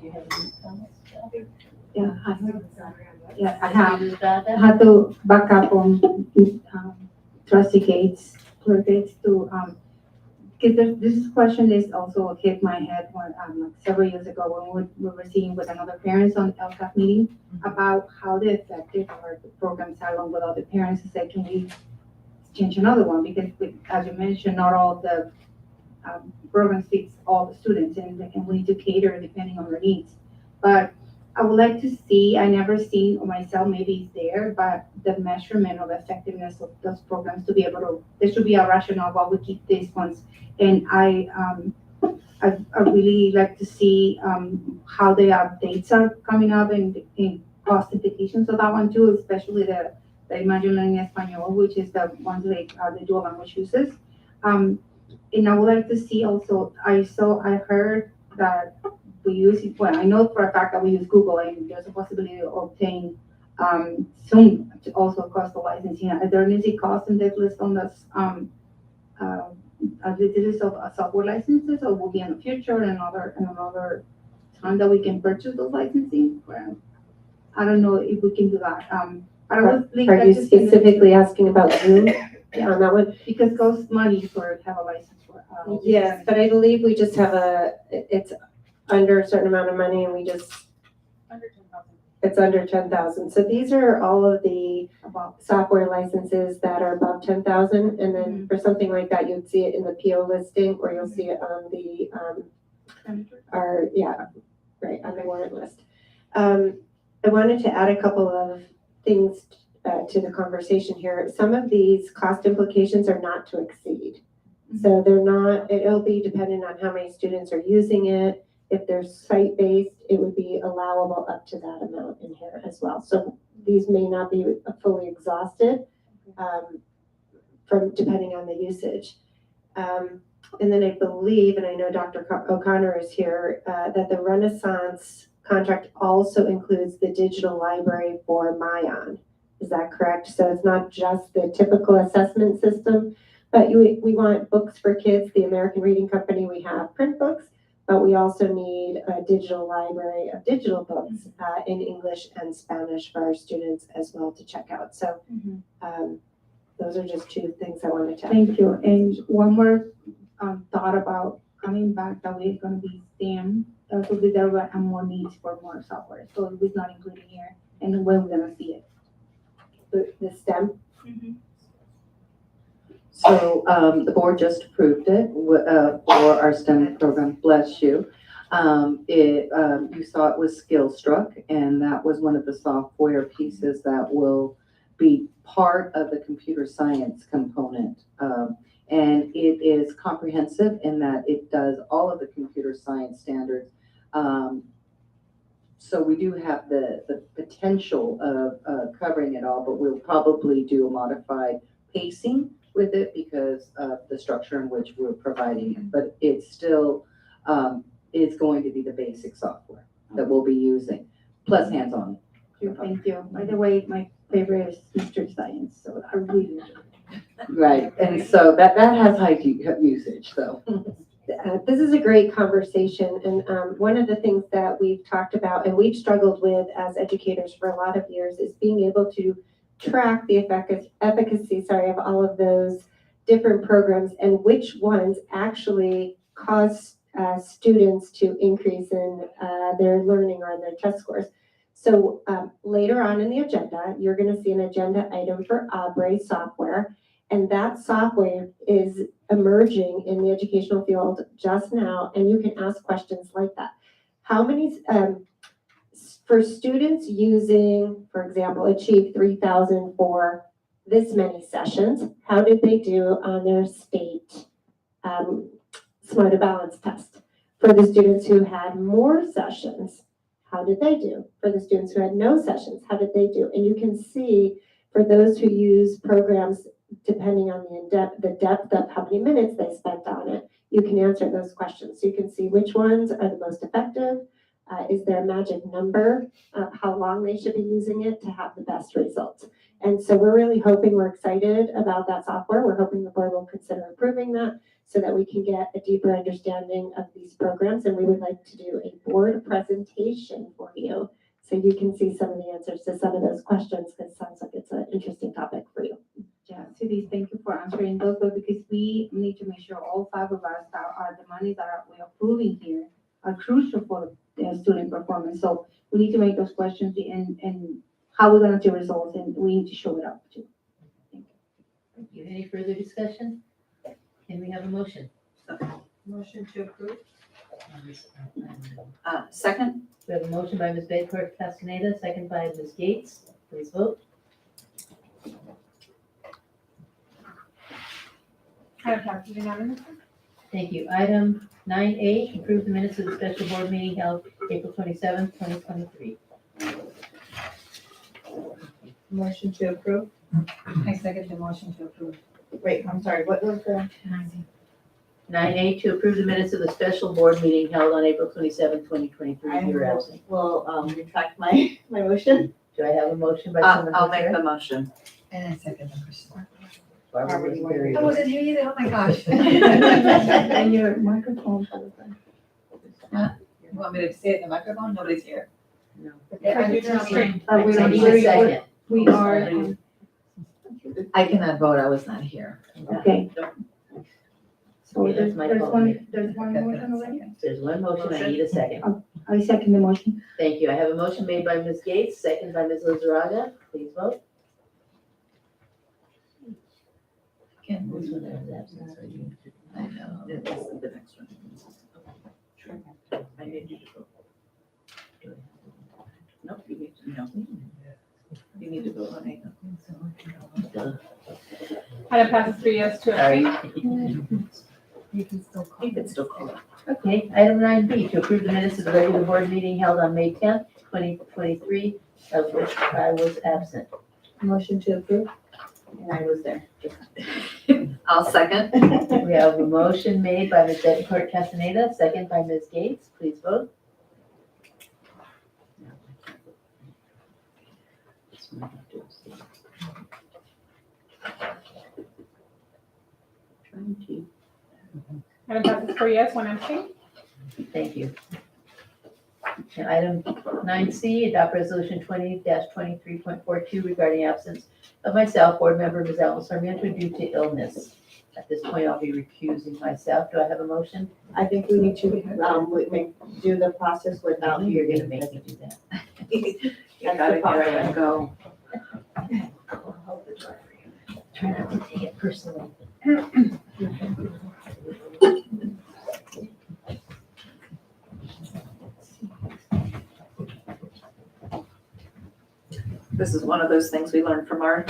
Do you have any comments? Yeah, I have to back up on Trustee Gates, Clerk Gates to, because this question is also hit my head when, several years ago when we were seeing with another parents on LCAP meeting about how the effective are the programs are along with other parents. I said, can we change another one? Because as you mentioned, not all of the programs fits all the students and we need to cater depending on their needs. But I would like to see, I never seen myself, maybe it's there, but the measurement of effectiveness of those programs to be able to, there should be a rationale why we keep these ones. And I really like to see how the updates are coming up and cost implications of that one too, especially the Imagine Learning Espanol, which is the ones like the dual language uses. And I would like to see also, I heard that we use it, well, I know for a fact that we use Google and there's a possibility to obtain soon to also cost the licensing. Is there any cost in that list on this this of software licenses, or will be in the future and another time that we can purchase those licensing? Well, I don't know if we can do that. Are you specifically asking about Zoom on that one? Because it costs money for have a license for. Yes, but I believe we just have it's under a certain amount of money and we just. It's under 10,000. So these are all of the software licenses that are above 10,000. And then for something like that, you'd see it in the PO listing or you'll see it on the, on the warrant list. I wanted to add a couple of things to the conversation here. Some of these cost implications are not to exceed. So they're not, it'll be dependent on how many students are using it. If they're site-based, it would be allowable up to that amount in here as well. So these may not be fully exhausted from depending on the usage. And then I believe, and I know Dr. O'Connor is here, that the Renaissance contract also includes the digital library for Mayan. Is that correct? So it's not just the typical assessment system, but we want books for kids. The American Reading Company, we have print books, but we also need a digital library of digital books in English and Spanish for our students as well to check out. So those are just two things I wanted to add. Thank you. And one more thought about coming back that we're going to be STEM. So there were more needs for more software. So it was not included here. And when we're going to see it. The STEM? So the board just approved it for our STEM program. Bless you. You saw it was SkillStruck, and that was one of the software pieces that will be part of the computer science component. And it is comprehensive in that it does all of the computer science standards. So we do have the potential of covering it all, but we'll probably do a modified pacing with it because of the structure in which we're providing it. But it's still, it's going to be the basic software that we'll be using, plus hands-on. Thank you. By the way, my favorite is Mr. Science, so I really enjoy it. Right, and so that has high usage, so. This is a great conversation, and one of the things that we've talked about and we've struggled with as educators for a lot of years is being able to track the efficacy of all of those different programs and which ones actually cause students to increase in their learning or their test scores. So later on in the agenda, you're going to see an agenda item for Abre software. And that software is emerging in the educational field just now, and you can ask questions like that. How many, for students using, for example, Achieve 3000 for this many sessions, how did they do on their state Smarter Balance test? For the students who had more sessions, how did they do? For the students who had no sessions, how did they do? And you can see for those who use programs depending on the depth of how many minutes they spent on it, you can answer those questions. So you can see which ones are the most effective. Is there a magic number of how long they should be using it to have the best results? And so we're really hoping, we're excited about that software. We're hoping the board will consider approving that so that we can get a deeper understanding of these programs. And we would like to do a board presentation for you so you can see some of the answers to some of those questions, because it sounds like it's an interesting topic for you. Yeah, Cindy, thank you for answering those, but because we need to make sure all five of us are the money that we're approving here are crucial for the student performance. So we need to make those questions and how we're gonna do results, and we need to show it up too. Thank you. Any further discussion? Can we have a motion? Motion to approve. Second. We have a motion by Ms. Bedford Castaneda, second by Ms. Gates. Please vote. Thank you. Item 9A, approve the minutes of the special board meeting held April 27th, 2023. Motion to approve. I second the motion to approve. Wait, I'm sorry, what was the? 9A, to approve the minutes of the special board meeting held on April 27th, 2023. You were absent. Will retract my motion. Do I have a motion by someone? I'll make the motion. And I second the motion. Barbara was very. I wasn't here either, oh my gosh. And your microphone. You want me to say it in the microphone? Nobody's here. No. We I need a second. We are, I cannot vote, I was not here. okay. So Okay, that's my fault. there's one motion already? There's one motion, I need a second. I second the motion. Thank you. I have a motion made by Ms. Gates, second by Ms. Lizarraga. Please vote. Can't This move. one has absence, so you- I know. This is the next one. I need you to vote. Nope, you need to, no. You need to vote on it. Item passes 3 yes to Sorry. abstain. You can still call it. Okay, item 9B, to approve the minutes of the regular board meeting held on May 10th, 2023, of which I was absent. Motion to approve. And I was there. I'll second. We have a motion made by Ms. Bettencourt Castaneda, second by Ms. Gates. Please vote. Item passes 4 yes, 1 abstain. Thank you. And item 9C, adopt resolution 20-23.42 regarding absence of myself, board member Ms. Alma Sarmiento, due to illness. At this point, I'll be recusing myself. Do I have a motion? I think we need to, do the process without You're gonna make me do that. I gotta get ready to go. Try not to take it personally. This is one of those things we learned from our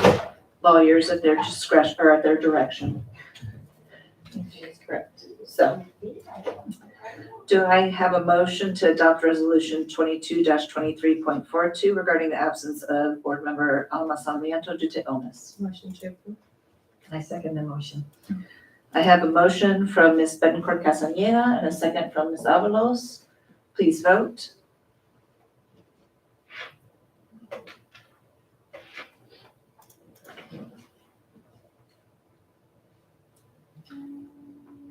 lawyers at their discretion, or at their direction. That's correct. So, Do I have a motion to adopt resolution 22-23.42 regarding the absence of board member Alma Sarmiento due to illness? Motion to approve. I second the motion. I have a motion from Ms. Bettencourt Castaneda and a second from Ms. Avalos. Please vote.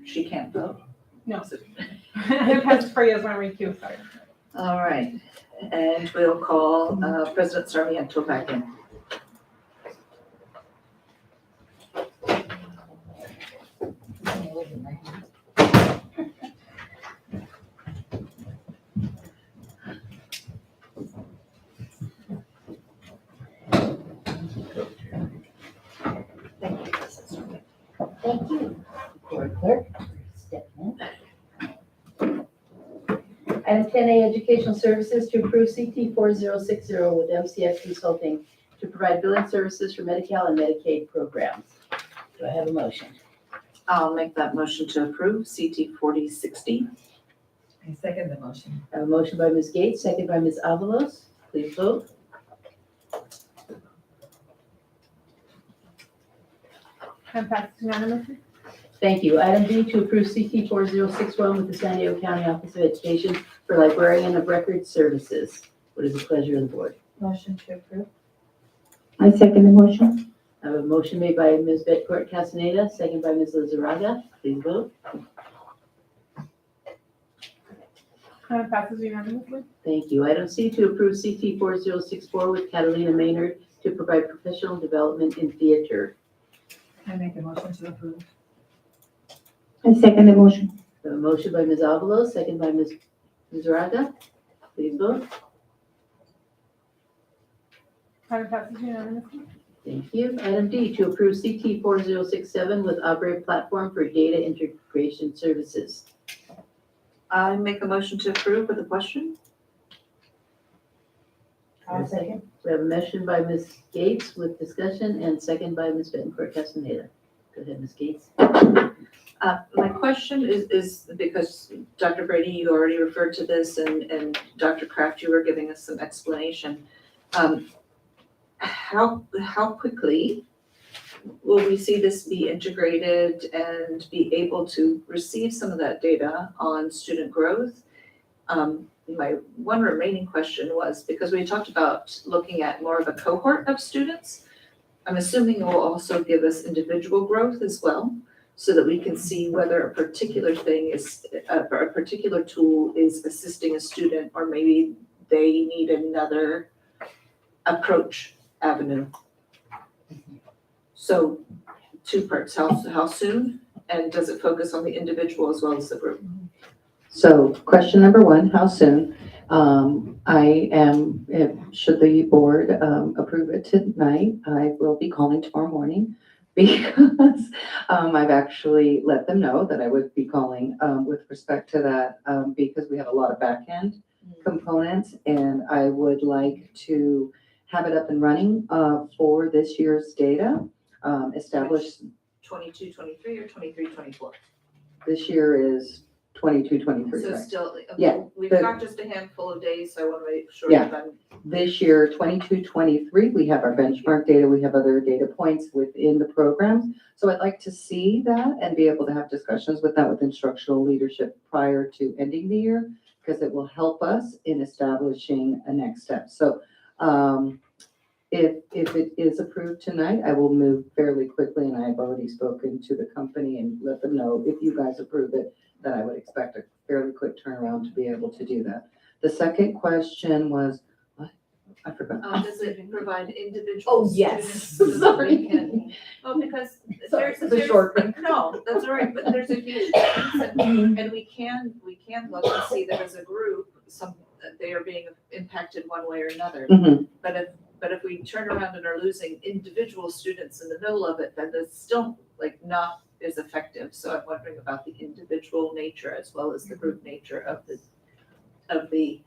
She can't vote. No. It passes for yes when recused, sorry. All right, and we'll call President Sarmiento back in. Thank you. Board Clerk, step in. Item 10A, Educational Services to approve CT 4060 with MCX Consulting to provide billing services for Medi-Cal and Medicaid programs. Do I have a motion? I'll make that motion to approve CT 4060. I second the motion. I have a motion by Ms. Gates, second by Ms. Avalos. Please vote. And passes unanimously. Thank you. Item B, to approve CT 4061 with the San Diego County Office of Education for Librarian of Record Services. What is the pleasure of the board? Motion to approve. I second the motion. I have a motion made by Ms. Bettencourt Castaneda, second by Ms. Lizarraga. Please vote. And passes unanimously. Thank you. Item C, to approve CT 4064 with Catalina Maynard to provide professional development in theater. I make a motion to approve. I second the motion. I have a motion by Ms. Avalos, second by Ms. Lizarraga. Please vote. And passes unanimously. Thank you. Item D, to approve CT 4067 with Aubrey Platform for Data Integration Services. I make a motion to approve with a question. I'll second. We have a motion by Ms. Gates with discussion and second by Ms. Bettencourt Castaneda. Go ahead, Ms. Gates. My question is because Dr. Brady, you already referred to this, and Dr. Kraft, you were giving us some explanation. How quickly will we see this be integrated and be able to receive some of that data on student growth? My one remaining question was, because we talked about looking at more of a cohort of students, I'm assuming it will also give us individual growth as well, so that we can see whether a particular thing is, a particular tool is assisting a student, or maybe they need another approach avenue. So 2 parts, how soon, and does it focus on the individual as well as the group? So question number 1, how soon? Should the board approve it tonight, I will be calling tomorrow morning because I've actually let them know that I would be calling with respect to that because we have a lot of back-end components, and I would like to have it up and running for this year's data, established. 22, 23, or 23, 24? This year is 22, 23, So right? still, Yeah, we've but- got just a handful of days, so I want to make sure Yeah. that I'm. This year, 22, 23, we have our benchmark data, we have other data points within the programs. So I'd like to see that and be able to have discussions with that with instructional leadership prior to ending the year, because it will help us in establishing a next step. So if it is approved tonight, I will move fairly quickly, and I've already spoken to the company and let them know if you guys approve it, that I would expect a fairly quick turnaround to be able to do that. The second question was, what? I forgot. Does it provide individual? Oh, yes. students so that we Sorry. can- Well, because Sorry, there's. the short one. No, that's all right, but there's a huge difference, and we can look and see that as a group, that they are being impacted one way or another. Mhm. But if we turn around and are losing individual students in the middle of it, then that's still not as effective. So I'm wondering about the individual nature as well as the group nature of the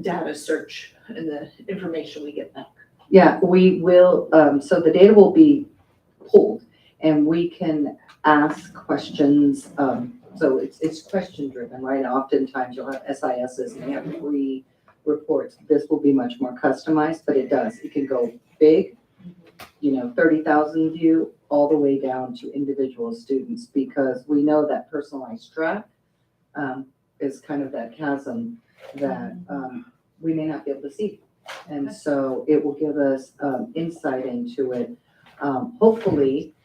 data search and the information we get back. Yeah, we will, so the data will be pulled and we can ask questions So it's question driven, right? Oftentimes you'll have SISs and they have 3 reports. This will be much more customized, but it can go big, 30,000 view, all the way down to individual students, because we know that personalized track is kind of that chasm that we may not be able to see. And so it will give us insight into it. Hopefully,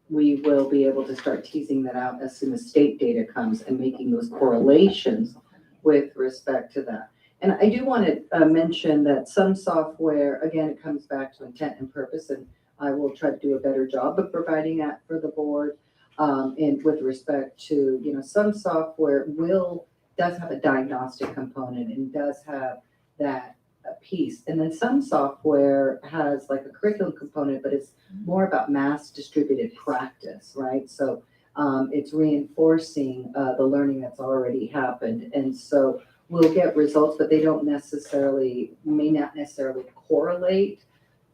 we will be able to start teasing that out as soon as state data comes and making those correlations with respect to that. And I do want to mention that some software, again, it comes back to intent and purpose, and I will try to do a better job of providing that for the board. And with respect to, some software does have a diagnostic component and does have that piece. And then some software has like a curriculum component, but it's more about mass distributed practice, right? So it's reinforcing the learning that's already happened. And so we'll get results, but they may not necessarily correlate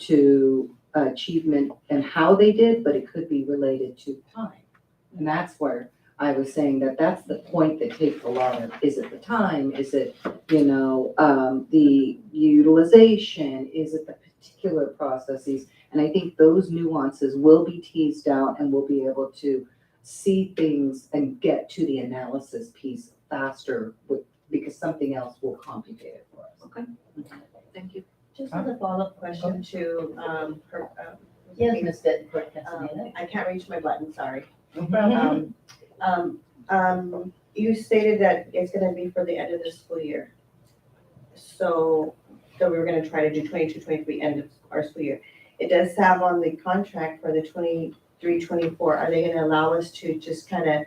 to achievement and how they did, but it could be related to time. And that's where I was saying that's the point that takes a lot of, is it the time? Is it, the utilization? Is it the particular processes? And I think those nuances will be teased out and we'll be able to see things and get to the analysis piece faster because something else will complicate it for us. Okay. Thank you. Just as a follow-up question to, Yes, Ms. Bettencourt Castaneda. I can't reach my button, sorry. No problem. You stated that it's gonna be for the end of the school year. So we were gonna try to do 22-23 end of our school year. It does have on the contract for the 23-24. Are they gonna allow us to just kind of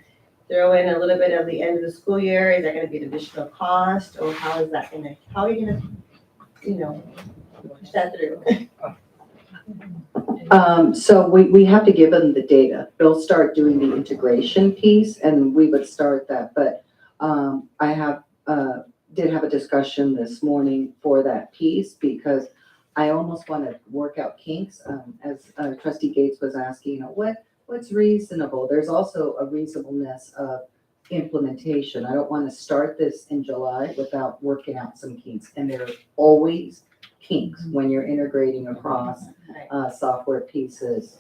throw in a little bit of the end of the school year? Is that gonna be an additional cost, or how are you gonna, push that through? So we have to give them the data. They'll start doing the integration piece and we would start that. But I did have a discussion this morning for that piece because I almost want to work out kinks. As Trustee Gates was asking, what's reasonable? There's also a reasonableness of implementation. I don't want to start this in July without working out some kinks. And there are always kinks when you're integrating across software pieces.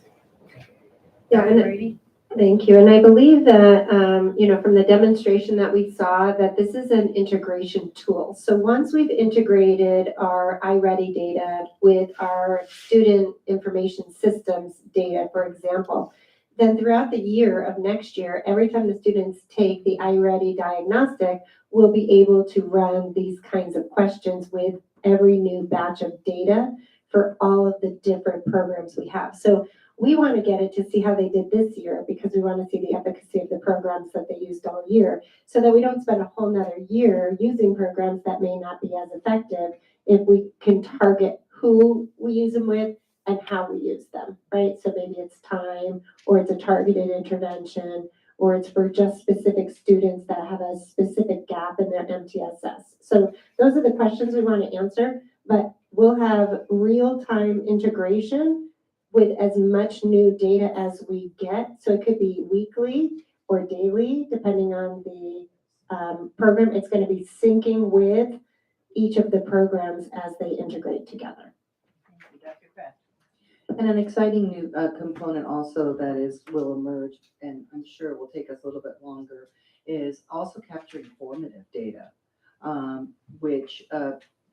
Yeah, and thank you. And I believe that, from the demonstration that we saw, that this is an integration tool. So once we've integrated our iReady data with our student information systems data, for example, then throughout the year of next year, every time the students take the iReady diagnostic, we'll be able to run these kinds of questions with every new batch of data for all of the different programs we have. So we want to get it to see how they did this year because we want to see the efficacy of the programs that they used all year so that we don't spend a whole nother year using programs that may not be as effective if we can target who we use them with and how we use them, right? So maybe it's time or it's a targeted intervention or it's for just specific students that have a specific gap in their MTSS. So those are the questions we want to answer, but we'll have real-time integration with as much new data as we get. So it could be weekly or daily, depending on the program. It's going to be syncing with each of the programs as they integrate together. And an exciting new component also that will emerge, and I'm sure will take us a little bit longer, is also capturing formative data, which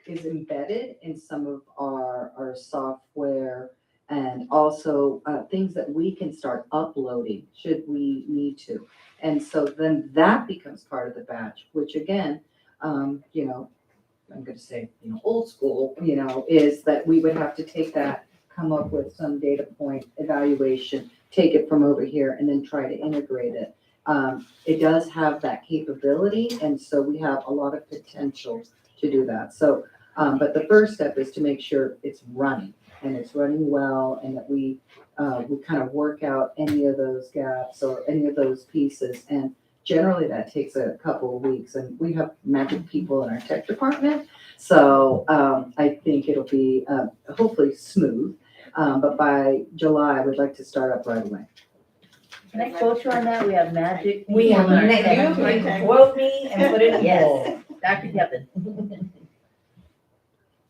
is embedded in some of our software and also things that we can start uploading should we need to. And so then that becomes part of the batch, which again, I'm going to say, old school, is that we would have to take that, come up with some data point evaluation, take it from over here and then try to integrate it. It does have that capability. And so we have a lot of potential to do that. So, but the first step is to make sure it's running and it's running well and that we kind of work out any of those gaps or any of those pieces. And generally that takes a couple of weeks and we have magic people in our tech department. So I think it'll be hopefully smooth. But by July, I would like to start up right away. Can I quote you on that? We have magic. We have, people in our you center. can quote me and put it in bold. Yes, Dr. Kevin.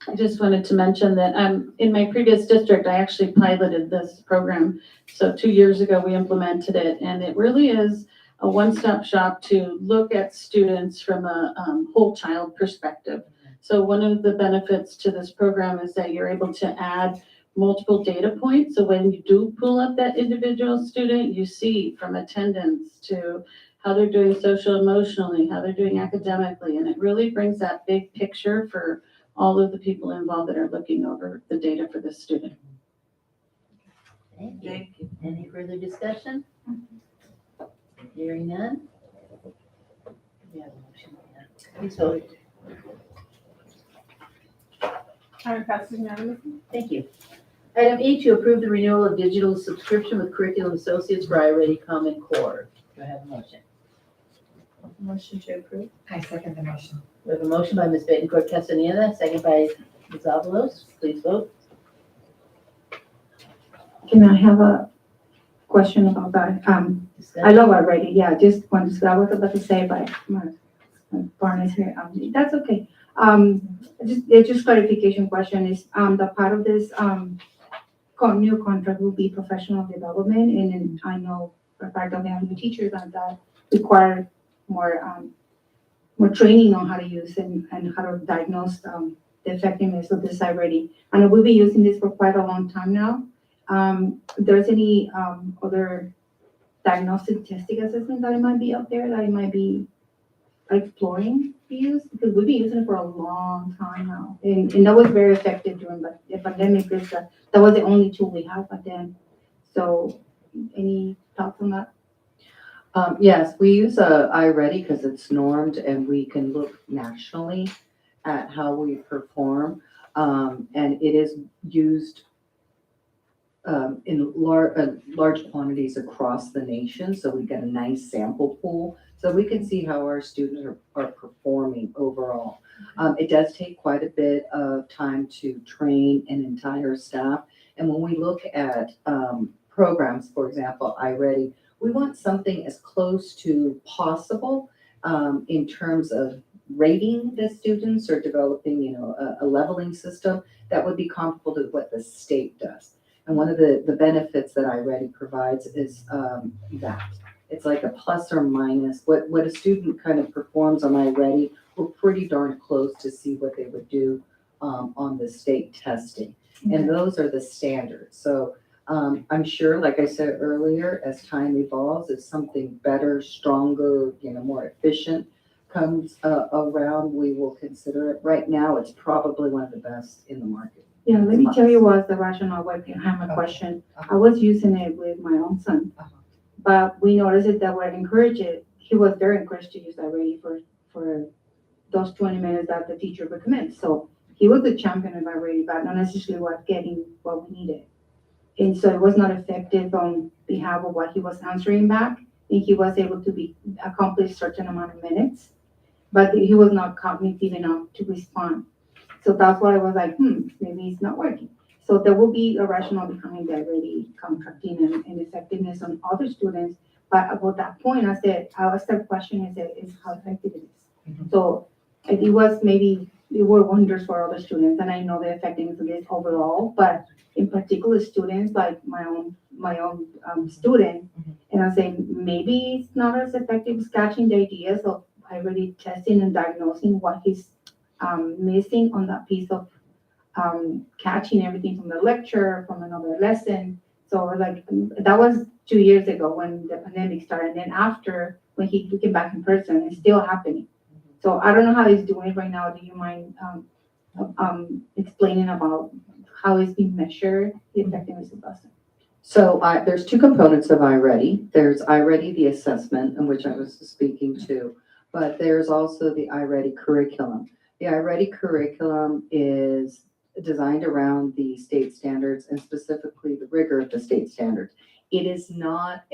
I just wanted to mention that in my previous district, I actually piloted this program. So 2 years ago, we implemented it, and it really is a one-stop shop to look at students from a whole child perspective. So one of the benefits to this program is that you're able to add multiple data points. So when you do pull up that individual student, you see from attendance to how they're doing social emotionally, how they're doing academically, and it really brings that big picture for all of the people involved that are looking over the data for this student. Thank you. Any further discussion? Hearing none? We have a motion. Please vote. Item passes unanimously. Thank you. Item E, to approve the renewal of digital subscription with Curriculum Associates for iReady Common Core. Do I have a motion? Motion to approve. I second the motion. We have a motion by Ms. Bettencourt Castaneda, second by Ms. Avalos. Please vote. Can I have a question about that? I love already, yeah, just one, I was about to say, but my partner's here, that's okay. Just clarification question is, the part of this, new contract will be professional development, and then I know for a fact that we have new teachers that require more training on how to use and how to diagnose, the effectiveness of this already. I know we've been using this for quite a long time now. If there's any other diagnostic testing assessment that it might be out there that it might be exploring to use, because we've been using it for a long time now, and that was very effective during the pandemic. That was the only tool we had back then. So, any thoughts on that? Yes, we use iReady because it's normed and we can look nationally at how we perform. And it is used in large quantities across the nation. So we get a nice sample pool so we can see how our students are performing overall. It does take quite a bit of time to train an entire staff. And when we look at programs, for example, iReady, we want something as close to possible in terms of rating the students or developing, a leveling system that would be comparable to what the state does. And one of the benefits that iReady provides is that. It's like a plus or minus. What a student kind of performs on iReady, we're pretty darn close to see what they would do on the state testing. And those are the standards. So I'm sure, like I said earlier, as time evolves, if something better, stronger, more efficient comes around, we will consider it. Right now, it's probably one of the best in the market. Yeah, let me tell you what's the rationale behind my question. I was using it with my own son, but we noticed that we're encouraged. He was very encouraged to use iReady for those 20 minutes that the teacher recommends. So he was the champion of iReady, but not necessarily getting what we needed. And so it was not effective on behalf of what he was answering back. And he was able to accomplish a certain amount of minutes, but he was not cognitive enough to respond. So that's why I was like, maybe it's not working. So there will be a rationale behind the iReady contracting and effectiveness on other students. But about that point, I asked the question is how effective it is. So it were wonders for other students, and I know the effectiveness of this overall, but in particular students like my own student, and I'm saying maybe it's not as effective as catching the ideas of iReady testing and diagnosing what he's missing on that piece of catching everything from the lecture, from another lesson. So like that was 2 years ago when the pandemic started, and then after when he came back in person, it's still happening. So I don't know how he's doing right now. Do you mind explaining about how it's being measured, the effectiveness of lesson? So there's two components of iReady. There's iReady, the assessment, in which I was speaking to, but there's also the iReady curriculum. The iReady curriculum is designed around the state standards and specifically the rigor of the state standards. It is not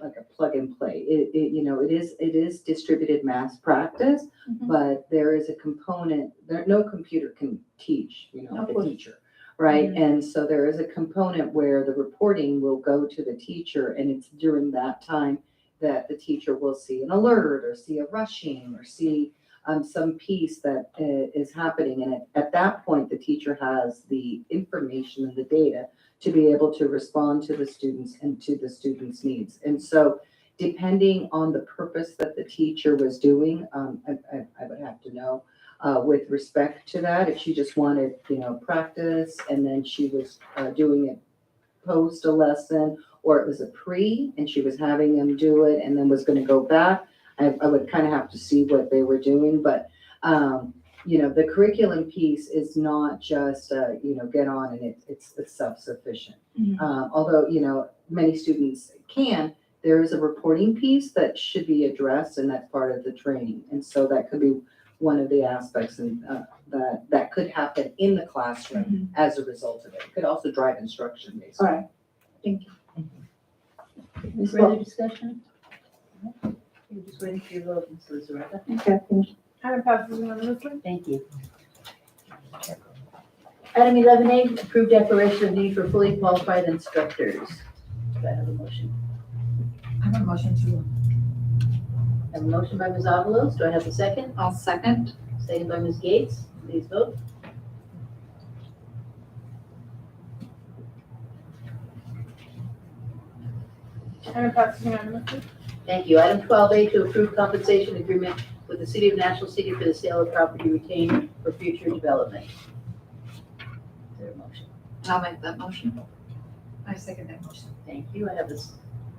like a plug and play. It is distributed mass practice, but there is a component that no computer can teach, like a teacher. right? And so there is a component where the reporting will go to the teacher, and it's during that time that the teacher will see an alert or see a rushing or see some piece that is happening. And at that point, the teacher has the information and the data to be able to respond to the students and to the students' needs. And so depending on the purpose that the teacher was doing, I would have to know with respect to that, if she just wanted, practice and then she was doing it post a lesson, or it was a pre and she was having them do it and then was going to go back. I would kind of have to see what they were doing, but the curriculum piece is not just get on and it's self-sufficient. Although many students can, there is a reporting piece that should be addressed, and that's part of the training. And so that could be one of the aspects and that could happen in the classroom as a result of it. It could also drive instruction basically. All right, thank you. Any further discussion? We're just waiting for your vote, Ms. Zaretta. Okay, thank you. Item passes unanimously. Thank you. Item 11A, approved declaration of need for fully qualified instructors. Do I have a motion? I have a motion to. I have a motion by Ms. Avalos. Do I have a second? I'll second. Second by Ms. Gates. Please vote. Item passes unanimously. Thank you. Item 12A, to approve compensation agreement with the City of National City for the sale of property retained for future development. Is there a motion? I'll make that motion. I second that motion. Thank you. I have this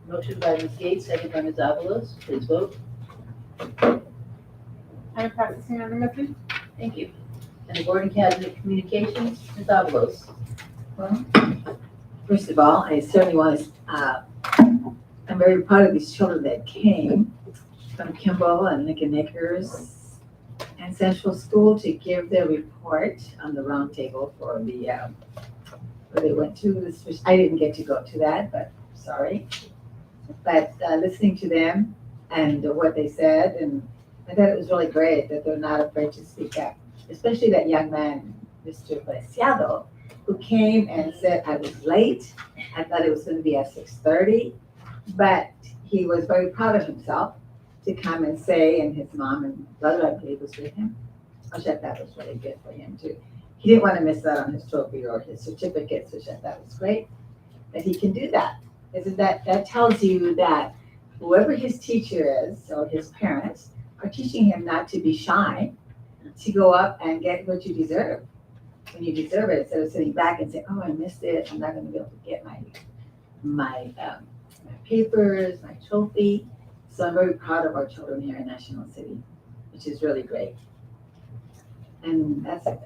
motion by Ms. Gates, second by Ms. Avalos. Please vote. Item passes unanimously. Thank you. And the Board and Cabinet Communications, Ms. Avalos. Well, first of all, I certainly want to, I'm very proud of these children that came from Kimball and Lincoln Acres and Central School to give their report on the roundtable for the, where they went to. This, I didn't get to go to that, but sorry. But listening to them and what they said, and I thought it was really great that they're not afraid to speak up, especially that young man, Mr. Preciado, who came and said, I was late. I thought it was going to be at 6:30, but he was very proud of himself to come and say, and his mom and brother, I believe, was with him, which I thought was really good for him too. He didn't want to miss out on his trophy or his certificates, which I thought was great, that he can do that. Isn't that tells you that whoever his teacher is or his parents are teaching him not to be shy, to go up and get what you deserve. When you deserve it, instead of sitting back and saying, oh, I missed it, I'm not going to be able to get my papers, my trophy. So I'm very proud of our children here in National City, which is really great. And that's it.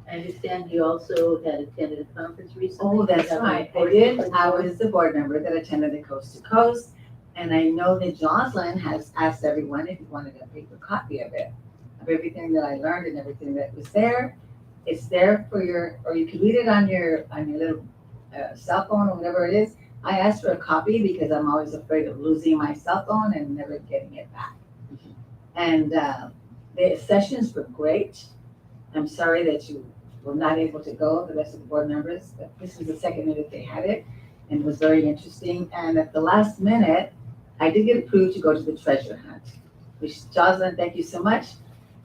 I understand you also had attended a conference recently. Oh, that's You have a right. I report did. to I report? was the board member that attended the Coast to Coast. And I know that Jocelyn has asked everyone if you wanted a paper copy of it, of everything that I learned and everything that was there. It's there for your, or you can read it on your little cell phone or whatever it is. I asked for a copy because I'm always afraid of losing my cell phone and never getting it back. And the sessions were great. I'm sorry that you were not able to go, the rest of the board members, but this was the second minute they had it and it was very interesting. And at the last minute, I did get approved to go to the treasure hunt, which Jocelyn, thank you so much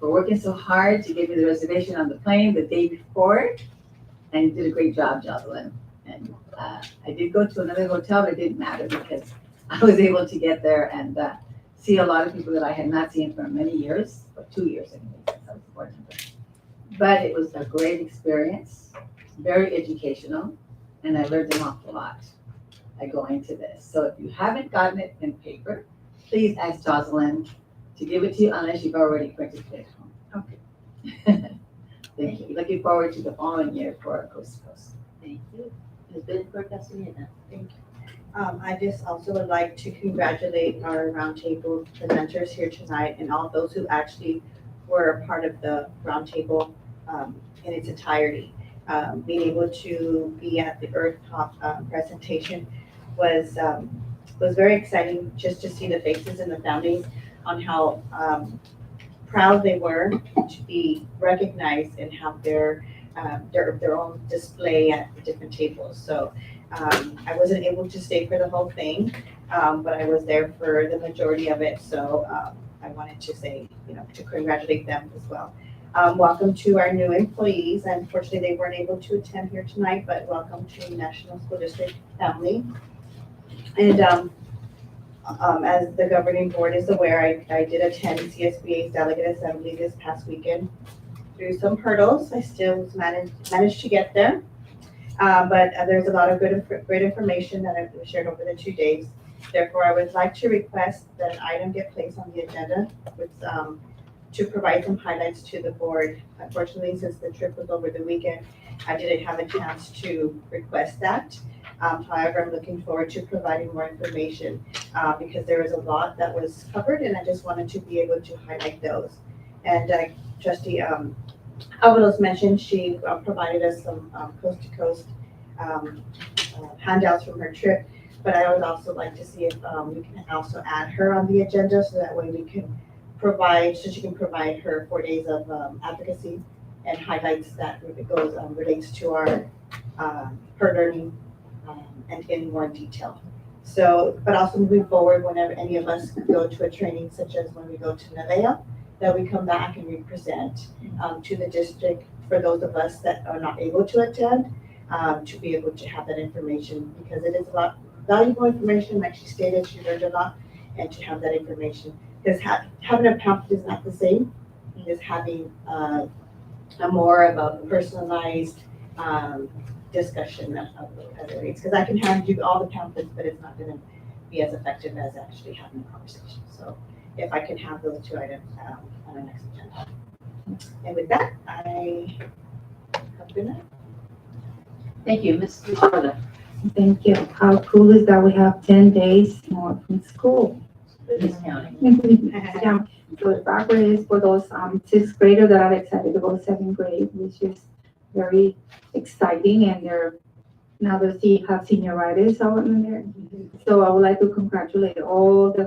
for working so hard to give me the reservation on the plane the day before. And you did a great job, Jocelyn. And I did go to another hotel, but it didn't matter because I was able to get there and see a lot of people that I had not seen for many years, or 2 years anyway, since I was a board member. But it was a great experience, very educational, and I learned an awful lot by going to this. So if you haven't gotten it in paper, please ask Jocelyn to give it to you unless you've already printed it at home. Okay. Thank you. Looking forward to the following year for Coast to Coast. Thank you. Ms. Benford Castellana. Thank you. I just also would like to congratulate our roundtable presenters here tonight and all those who actually were a part of the roundtable in its entirety. Being able to be at the Earth Talk presentation was very exciting, just to see the faces and the families on how proud they were to be recognized and have their their own display at the different tables. So I wasn't able to stay for the whole thing, but I was there for the majority of it. So I wanted to say, to congratulate them as well. Welcome to our new employees. Unfortunately, they weren't able to attend here tonight, but welcome to National School District family. And as the governing board is aware, I did attend CSBA's delegate assembly this past weekend. Through some hurdles, I still managed to get there. But there's a lot of great information that I've shared over the 2 days. Therefore, I would like to request that an item get placed on the agenda with, to provide some highlights to the board. Unfortunately, since the trip was over the weekend, I didn't have a chance to request that. However, I'm looking forward to providing more information because there was a lot that was covered, and I just wanted to be able to highlight those. And Trustee Avalos mentioned she provided us some coast-to-coast handouts from her trip, but I would also like to see if we can also add her on the agenda so that way we can provide, so she can provide her 4 days of advocacy and highlights that relates to our her learning and getting more in detail. So, but also moving forward, whenever any of us go to a training, such as when we go to NAVEA, that we come back and we present to the district for those of us that are not able to attend, to be able to have that information, because it is a lot valuable information. Like she stated, she learned a lot, and to have that information, because having a pamphlet is not the same as having a more of a personalized discussion of it reads. Because I can hand you all the pamphlets, but it's not going to be as effective as actually having a conversation. So if I can have those 2 items on the next agenda. And with that, I have a good night. Thank you, Ms. Florida. Thank you. How cool is that we have 10 days more from school? Ms. County. Yeah. So the background is for those 6th graders that are excited to go to 7th grade, which is very exciting, and they're now they have senioritis out in there. So I would like to congratulate all the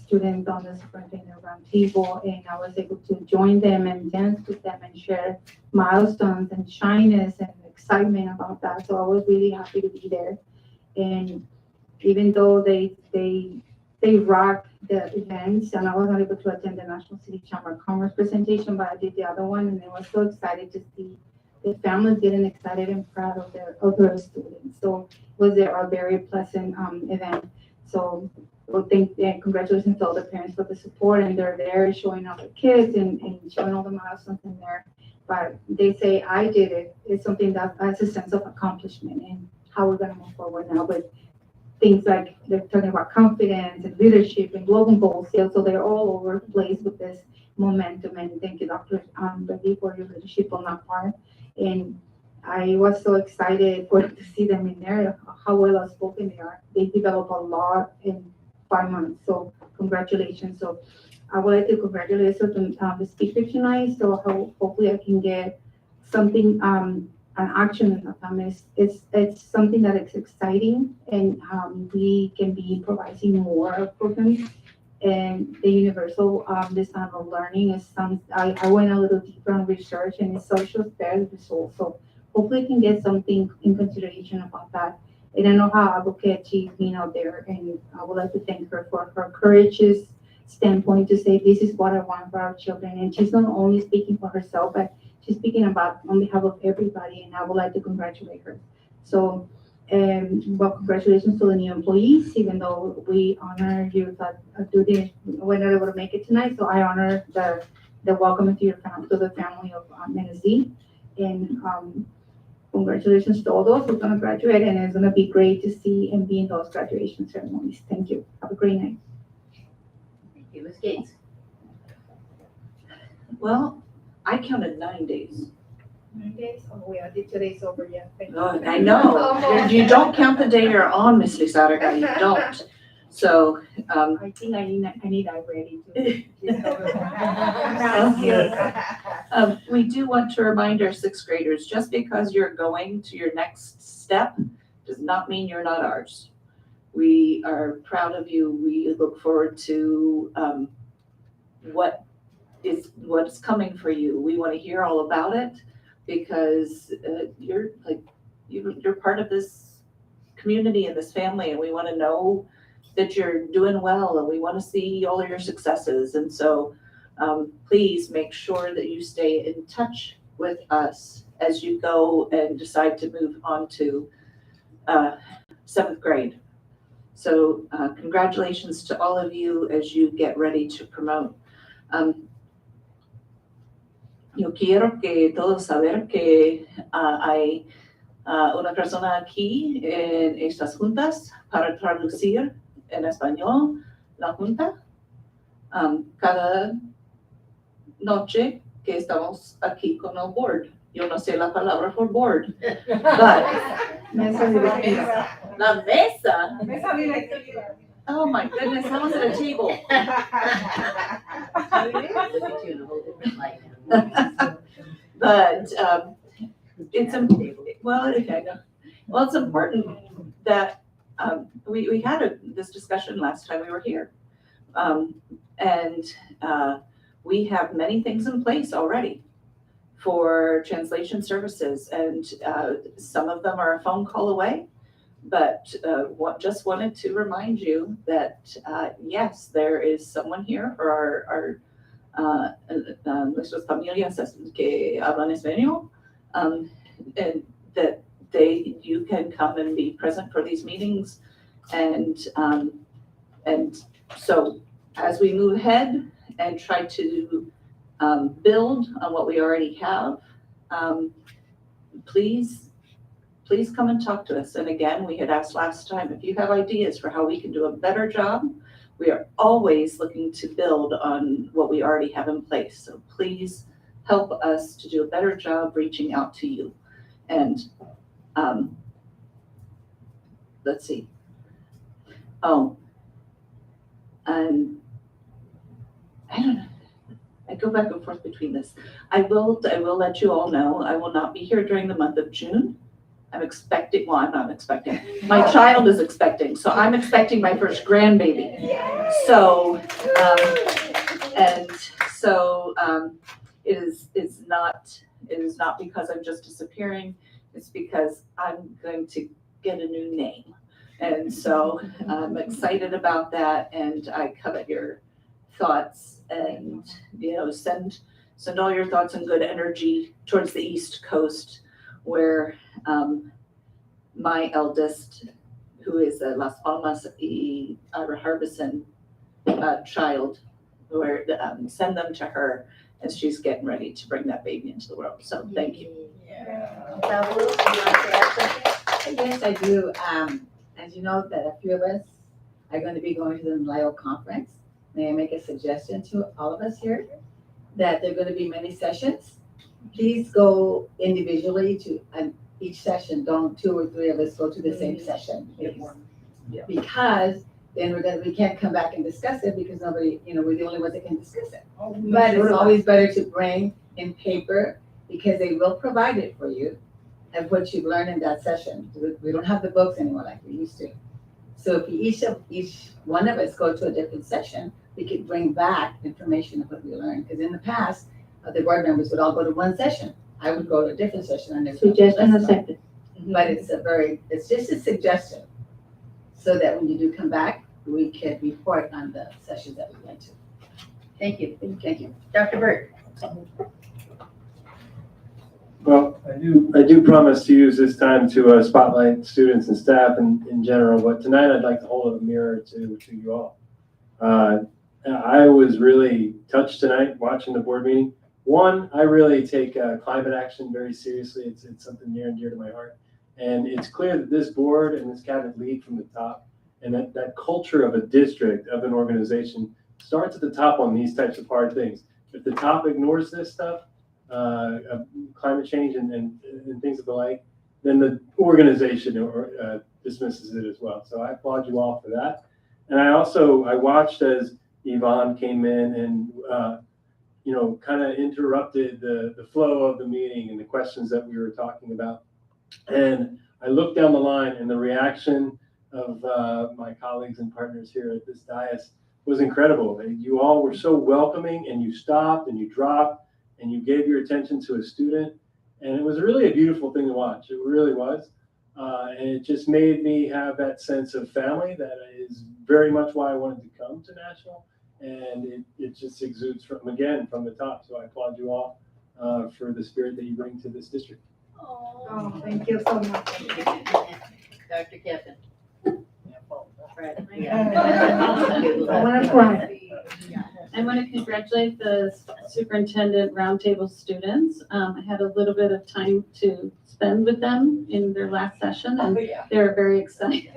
students on the superintendent roundtable, and I was able to join them and dance with them and share milestones and shyness and excitement about that. So I was really happy to be there. And even though they rock the events, and I was not able to attend the National City Chamber of Commerce presentation, but I did the other one, and I was so excited to see the families getting excited and proud of their students. So it was a very pleasant event. So congratulations to all the parents for the support, and they're there showing off the kids and showing all the milestones in there. But they say, I did it. It's something that has a sense of accomplishment and how we're going to move forward now with things like they're talking about confidence and leadership and global goals. So they're all over the place with this momentum. And thank you, Dr. Becky, for your leadership on that part. And I was so excited to see them in there, how well outspoken they are. They develop a lot in 5 months. So congratulations. So I would like to congratulate the speaker tonight. So hopefully I can get something, an action. It's something that is exciting, and we can be improvising more programs. And the universal design of learning is I went a little deeper on research, and it's social fair results. So hopefully I can get something in consideration about that. And I know how advocate she's been out there, and I would like to thank her for her courageous standpoint to say this is what I want for our children. And she's not only speaking for herself, but she's speaking about on behalf of everybody, and I would like to congratulate her. So, well, congratulations to the new employees, even though we honor you that we're not able to make it tonight. So I honor the welcome to the family of Menazee. And congratulations to all those who are going to graduate, and it's going to be great to see and be in those graduation ceremonies. Thank you. Have a great night. Thank you, Ms. Gates. Well, I counted 9 days. 9 days? Oh, we did today's over yet. I know. You don't count the day you're on, Miss Lizarraga, you don't. So, I think I need that ready to. we do want to remind our 6th graders, just because you're going to your next step does not mean you're not ours. We are proud of you. We look forward to what is what's coming for you. We want to hear all about it because you're part of this community and this family, and we want to know that you're doing well, and we want to see all of your successes. And so please make sure that you stay in touch with us as you go and decide to move on to 7th grade. So congratulations to all of you as you get ready to promote. Yo quiero que todos saber que hay una persona aquí en estas juntas para traducir en español la junta. Cada noche que estamos aquí con el board. Yo no sé la palabra for board, but la mesa. Oh my goodness, how was it a table? Look at you in a whole different light now. But it's it's important that we had this discussion last time we were here, and we have many things in place already for translation services, and some of them are a phone call away. But just wanted to remind you that yes, there is someone here for our nuestras familias que hablan español, and that you can come and be present for these meetings, and so as we move ahead and try to build on what we already have, please come and talk to us. And again, we had asked last time, if you have ideas for how we can do a better job, we are always looking to build on what we already have in place. So please help us to do a better job reaching out to you. And let's see. Oh, and I don't know. I go back and forth between this. I will let you all know, I will not be here during the month of June. I'm not expecting. My child is expecting, so I'm expecting my first grandbaby. So, it is not because I'm just disappearing. It's because I'm going to get a new name. And so I'm excited about that, and I covet your thoughts, and send all your thoughts and good energy towards the East Coast, where my eldest, who is a Las Palmas y Harbison child, where send them to her as she's getting ready to bring that baby into the world. So thank you. Yes, I do. As you know, that a few of us are going to be going to the NLIO conference. May I make a suggestion to all of us here that there are going to be many sessions? Please go individually to each session. Don't 2 or 3 of us go to the same session, please. Because then we can't come back and discuss it because nobody, we're the only ones that can discuss it. But it's always better to bring in paper because they will provide it for you of what you've learned in that session. We don't have the books anymore like we used to. So if each one of us go to a different session, we could bring back information of what we learned. Because in the past, the board members would all go to one session. I would go to a different session. And Suggestion accepted. But it's just a suggestion, so that when you do come back, we can report on the sessions that we went to. Thank you. Thank you. Dr. Burt. Well, I do promise to use this time to spotlight students and staff in general, but tonight I'd like to hold a mirror to you all. I was really touched tonight watching the board meeting. One, I really take climate action very seriously. It's something near and dear to my heart. And it's clear that this board and this cabinet lead from the top, and that culture of a district, of an organization, starts at the top on these types of hard things. If the top ignores this stuff, climate change and things of the like, then the organization dismisses it as well. So I applaud you all for that. And I watched as Yvonne came in and kind of interrupted the flow of the meeting and the questions that we were talking about. And I looked down the line, and the reaction of my colleagues and partners here at this dais was incredible. You all were so welcoming, and you stopped and you dropped and you gave your attention to a student. And it was really a beautiful thing to watch. It really was. And it just made me have that sense of family that is very much why I wanted to come to National. And it just exudes from the top. So I applaud you all for the spirit that you bring to this district. Oh, thank you so much. Dr. Kevin. I want to cry. I want to congratulate the superintendent roundtable students. I had a little bit of time to spend with them in their last session, and they were very excited.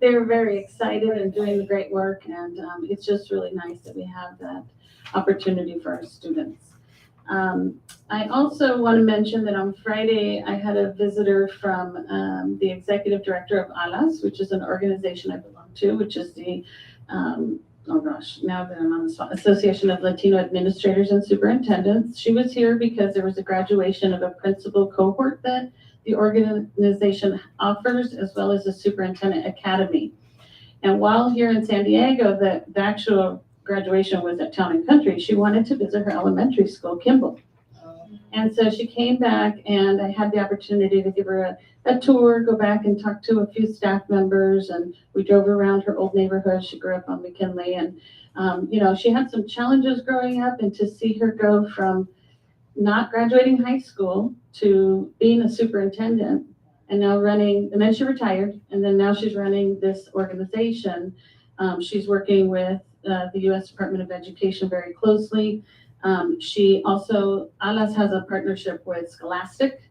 They were very excited and doing the great work, and it's just really nice that we have that opportunity for our students. I also want to mention that on Friday, I had a visitor from the executive director of ALAS, which is an organization I belong to, which is the, oh gosh, now that I'm on the spot, Association of Latino Administrators and Superintendents. She was here because there was a graduation of a principal cohort that the organization offers, as well as a superintendent academy. And while here in San Diego, the actual graduation was at Town and Country, she wanted to visit her elementary school, Kimball. And so she came back, and I had the opportunity to give her a tour, go back and talk to a few staff members, and we drove around her old neighborhood. She grew up on McKinley, and you know, she had some challenges growing up, and to see her go from not graduating high school to being a superintendent and now running, and then she retired, and then now she's running this organization. She's working with the U.S. Department of Education very closely. She also, ALAS has a partnership with Scholastic,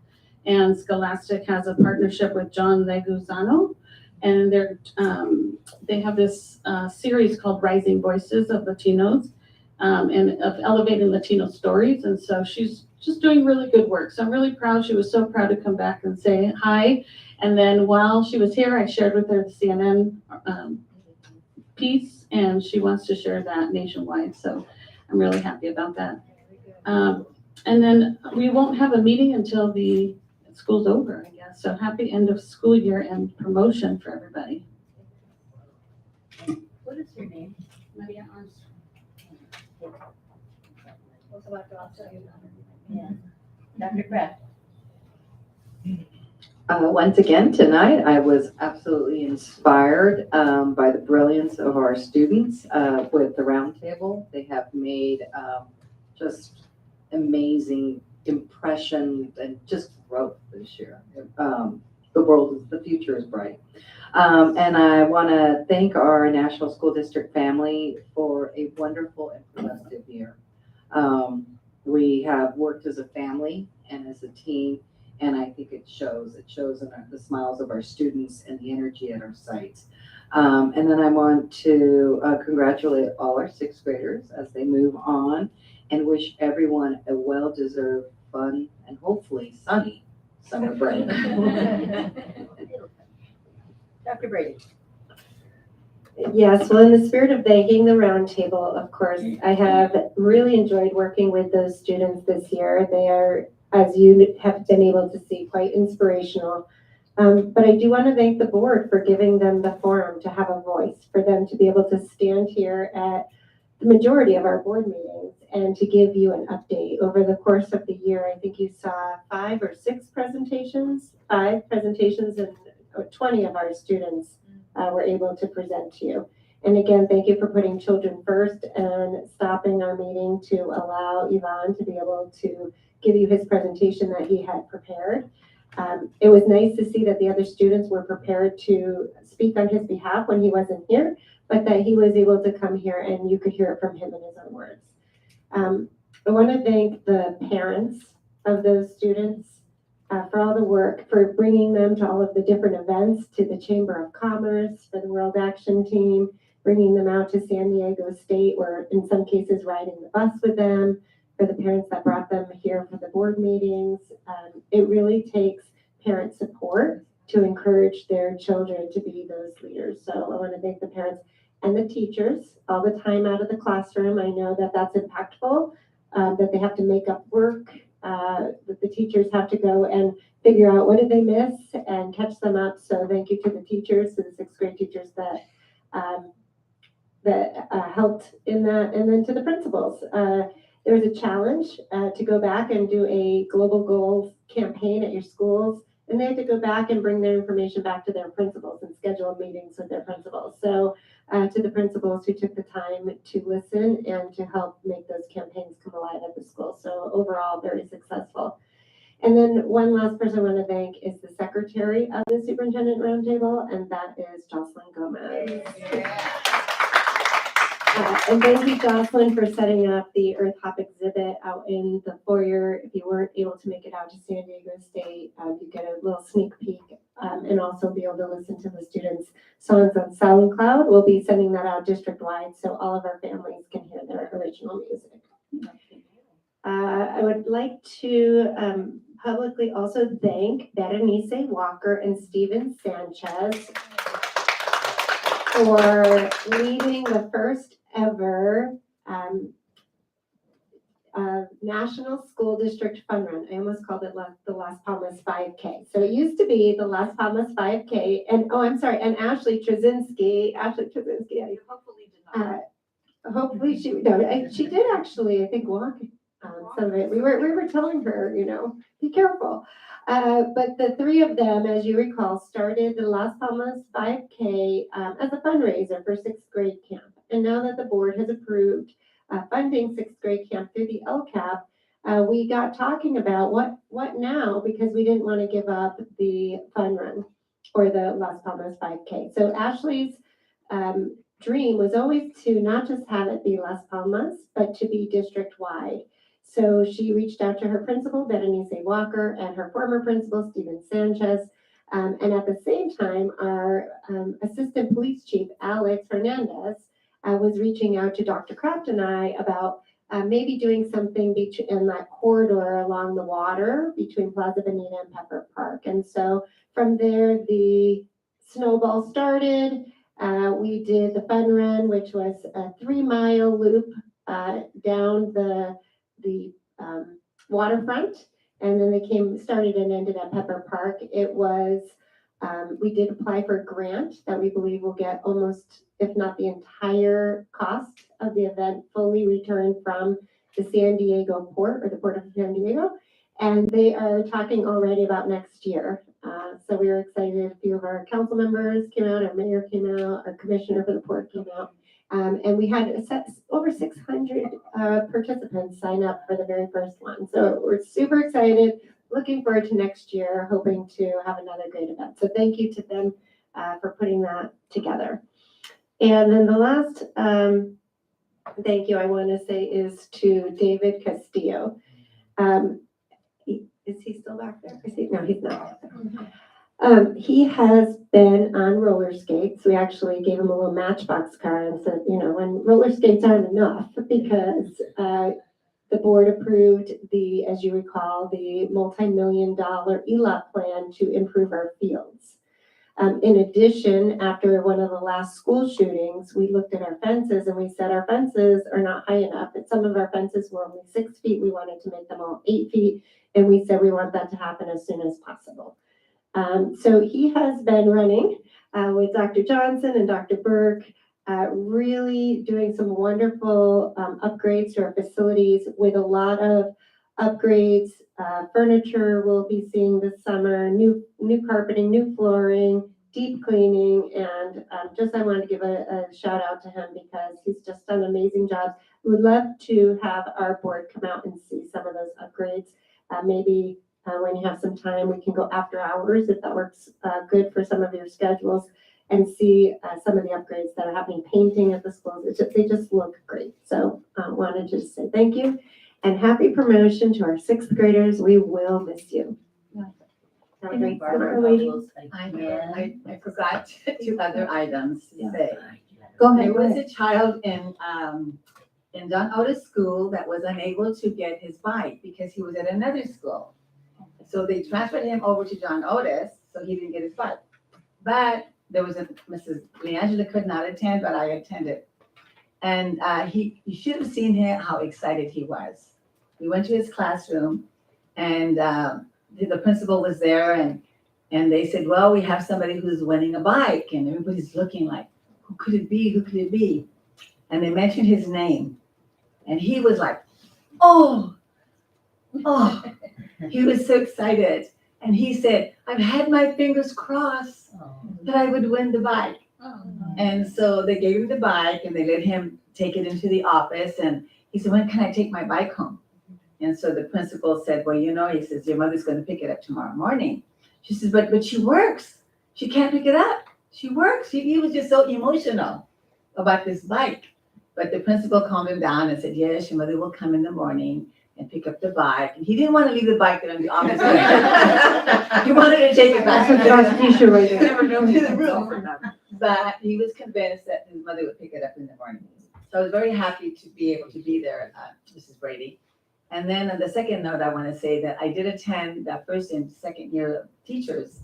and Scholastic has a partnership with John Leguizamo, and they have this series called Rising Voices of Latinos, and of elevating Latino stories, and so she's just doing really good work. So I'm really proud. She was so proud to come back and say hi, and then while she was here, I shared with her the CNN piece, and she wants to share that nationwide, so I'm really happy about that. And then we won't have a meeting until the school's over, I guess. So happy end of school year and promotion for everybody. What is your name? Maria Armstrong. Yeah. Dr. Pratt. Once again, tonight, I was absolutely inspired by the brilliance of our students with the roundtable. They have made just amazing impressions and just growth this year. The future is bright. And I want to thank our National School District family for a wonderful and productive year. We have worked as a family and as a team, and I think it shows. It shows in the smiles of our students and the energy at our sites. And then I want to congratulate all our sixth graders as they move on, and wish everyone a well-deserved, fun, and hopefully sunny summer break. Dr. Brady. Yes, well, in the spirit of thanking the roundtable, of course, I have really enjoyed working with those students this year. They are, as you have been able to see, quite inspirational. But I do want to thank the board for giving them the forum to have a voice, for them to be able to stand here at the majority of our board meetings and to give you an update. Over the course of the year, I think you saw 5 or 6 presentations, 5 presentations, and 20 of our students were able to present to you. And again, thank you for putting children first and stopping our meeting to allow Ivan to be able to give you his presentation that he had prepared. It was nice to see that the other students were prepared to speak on his behalf when he wasn't here, but that he was able to come here and you could hear it from him in his own words. I want to thank the parents of those students for all the work, for bringing them to all of the different events, to the Chamber of Commerce, for the World Action Team, bringing them out to San Diego State, or in some cases riding the bus with them, for the parents that brought them here for the board meetings. It really takes parent support to encourage their children to be those leaders. So I want to thank the parents and the teachers all the time out of the classroom. I know that that's impactful, that they have to make up work, that the teachers have to go and figure out what did they miss and catch them up. So thank you to the teachers, to the 6th grade teachers that that helped in that, and then to the principals. There was a challenge to go back and do a global goals campaign at your schools, and they had to go back and bring their information back to their principals and schedule meetings with their principals. So to the principals who took the time to listen and to help make those campaigns come alive at the school. So overall, very successful. And then one last person I want to thank is the secretary of the Superintendent Roundtable, and that is Jocelyn Gomez. And thank you, Jocelyn, for setting up the Earth Hop exhibit out in the foyer. If you weren't able to make it out to San Diego State, you get a little sneak peek and also be able to listen to the students' songs on SoundCloud. We'll be sending that out district-wide so all of our families can hear their original music. I would like to publicly also thank Berenice Walker and Steven Sanchez for leading the first ever National School District Fun Run. I almost called it the Las Palmas 5K. So it used to be the Las Palmas 5K, and and Ashley Trzynski, hopefully did not. Hopefully she did actually, I think, walk some of it. We were telling her, be careful. But the three of them, as you recall, started the Las Palmas 5K as a fundraiser for sixth grade camp. And now that the board has approved funding sixth grade camp through the LCAP, we got talking about what now, because we didn't want to give up the fun run or the Las Palmas 5K. So Ashley's dream was always to not just have it be Las Palmas, but to be district-wide. So she reached out to her principal, Berenice Walker, and her former principal, Steven Sanchez. And at the same time, our assistant police chief, Alex Hernandez, was reaching out to Dr. Kraft and I about maybe doing something in that corridor along the water between Plaza Bonita and Pepper Park. And so from there, the snowball started. We did the fun run, which was a 3-mile loop down the waterfront, and then they started and ended at Pepper Park. It was, we did apply for a grant that we believe will get almost, if not the entire cost of the event, fully returned from the San Diego port, or the Port of San Diego, and they are talking already about next year. So we were excited. A few of our council members came out, our mayor came out, our commissioner for the port came out. And we had over 600 participants sign up for the very first one. So we're super excited, looking forward to next year, hoping to have another great event. So thank you to them for putting that together. And then the last thank you I want to say is to David Castillo. Is he still back there? No, he's not. He has been on roller skates. We actually gave him a little Matchbox car and said, when roller skates aren't enough, because the board approved as you recall, the multi-million-dollar ELOP plan to improve our fields. In addition, after one of the last school shootings, we looked at our fences and we said our fences are not high enough. And some of our fences were only 6 feet. We wanted to make them all 8 feet. And we said we want that to happen as soon as possible. So he has been running with Dr. Johnson and Dr. Burke, really doing some wonderful upgrades to our facilities with a lot of upgrades. Furniture we'll be seeing this summer, new carpeting, new flooring, deep cleaning, and I wanted to give a shout out to him because he's just done amazing jobs. We would love to have our board come out and see some of those upgrades. Maybe when you have some time, we can go after hours if that works good for some of your schedules, and see some of the upgrades that are happening, painting at the schools. They just look great. So wanted to just say thank you and happy promotion to our 6th graders. We will miss you. Have a great summer. I forgot 2 other items to say. Go ahead. There was a child in John Otis School that was unable to get his bike because he was at another school. So they transferred him over to John Otis, so he didn't get his bike. But there was Mrs. Leangela could not attend, but I attended. And you should have seen him, how excited he was. We went to his classroom, and the principal was there, and they said, well, we have somebody who's winning a bike. And everybody's looking like, who could it be? Who could it be? and they mentioned his name. And he was like, oh, he was so excited. And he said, I've had my fingers crossed that I would win the bike. And so they gave him the bike and they let him take it into the office. And he said, when can I take my bike home? And so the principal said, well, he says, your mother's going to pick it up tomorrow morning. She says, but she works. She can't pick it up. She works. He was just so emotional about this bike. But the principal calmed him down and said, yes, your mother will come in the morning and pick up the bike. And he didn't want to leave the bike there in the office. He wanted to take it back. That's a t-shirt right there. To the room. But he was convinced that his mother would pick it up in the morning. So I was very happy to be able to be there, Mrs. Brady. And then on the second note, I want to say that I did attend that first and second year of teachers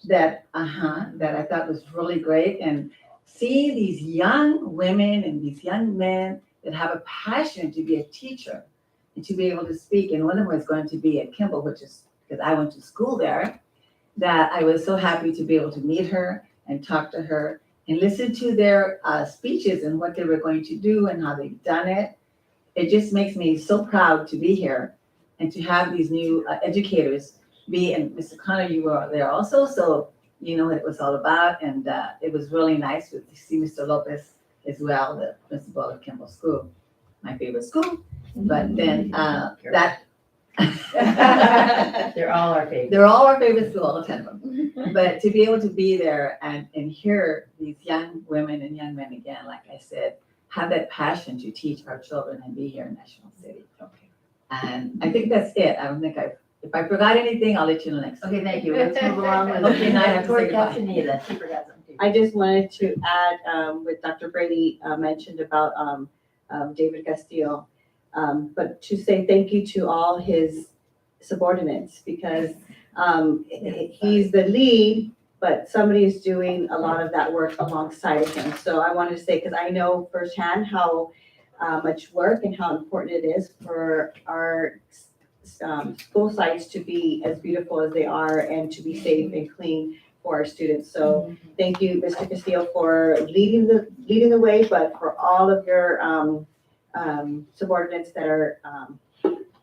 that I thought was really great. And see these young women and these young men that have a passion to be a teacher and to be able to speak. And one of them was going to be at Kimball, which is because I went to school there, that I was so happy to be able to meet her and talk to her and listen to their speeches and what they were going to do and how they've done it. It just makes me so proud to be here and to have these new educators be, and Mr. Connor, you were there also, so you know what it was all about. And it was really nice to see Mr. Lopez as well, the principal of Kimball School, my favorite school. But then that. They're all our favorite. They're all our favorite school, all 10 of them. But to be able to be there and hear these young women and young men again, like I said, have that passion to teach our children and be here in National City. Okay. And I think that's it. I don't think if I forgot anything, I'll let you know next. Okay, thank you. Let's move along with Okay, now I have to say Tori goodbye. Castaneda. She forgot something. I just wanted to add, what Dr. Brady mentioned about David Castillo, but to say thank you to all his subordinates, because he's the lead, but somebody is doing a lot of that work alongside of him. So I wanted to say, because I know firsthand how much work and how important it is for our school sites to be as beautiful as they are and to be safe and clean for our students. So thank you, Mr. Castillo, for leading the way, but for all of your subordinates that are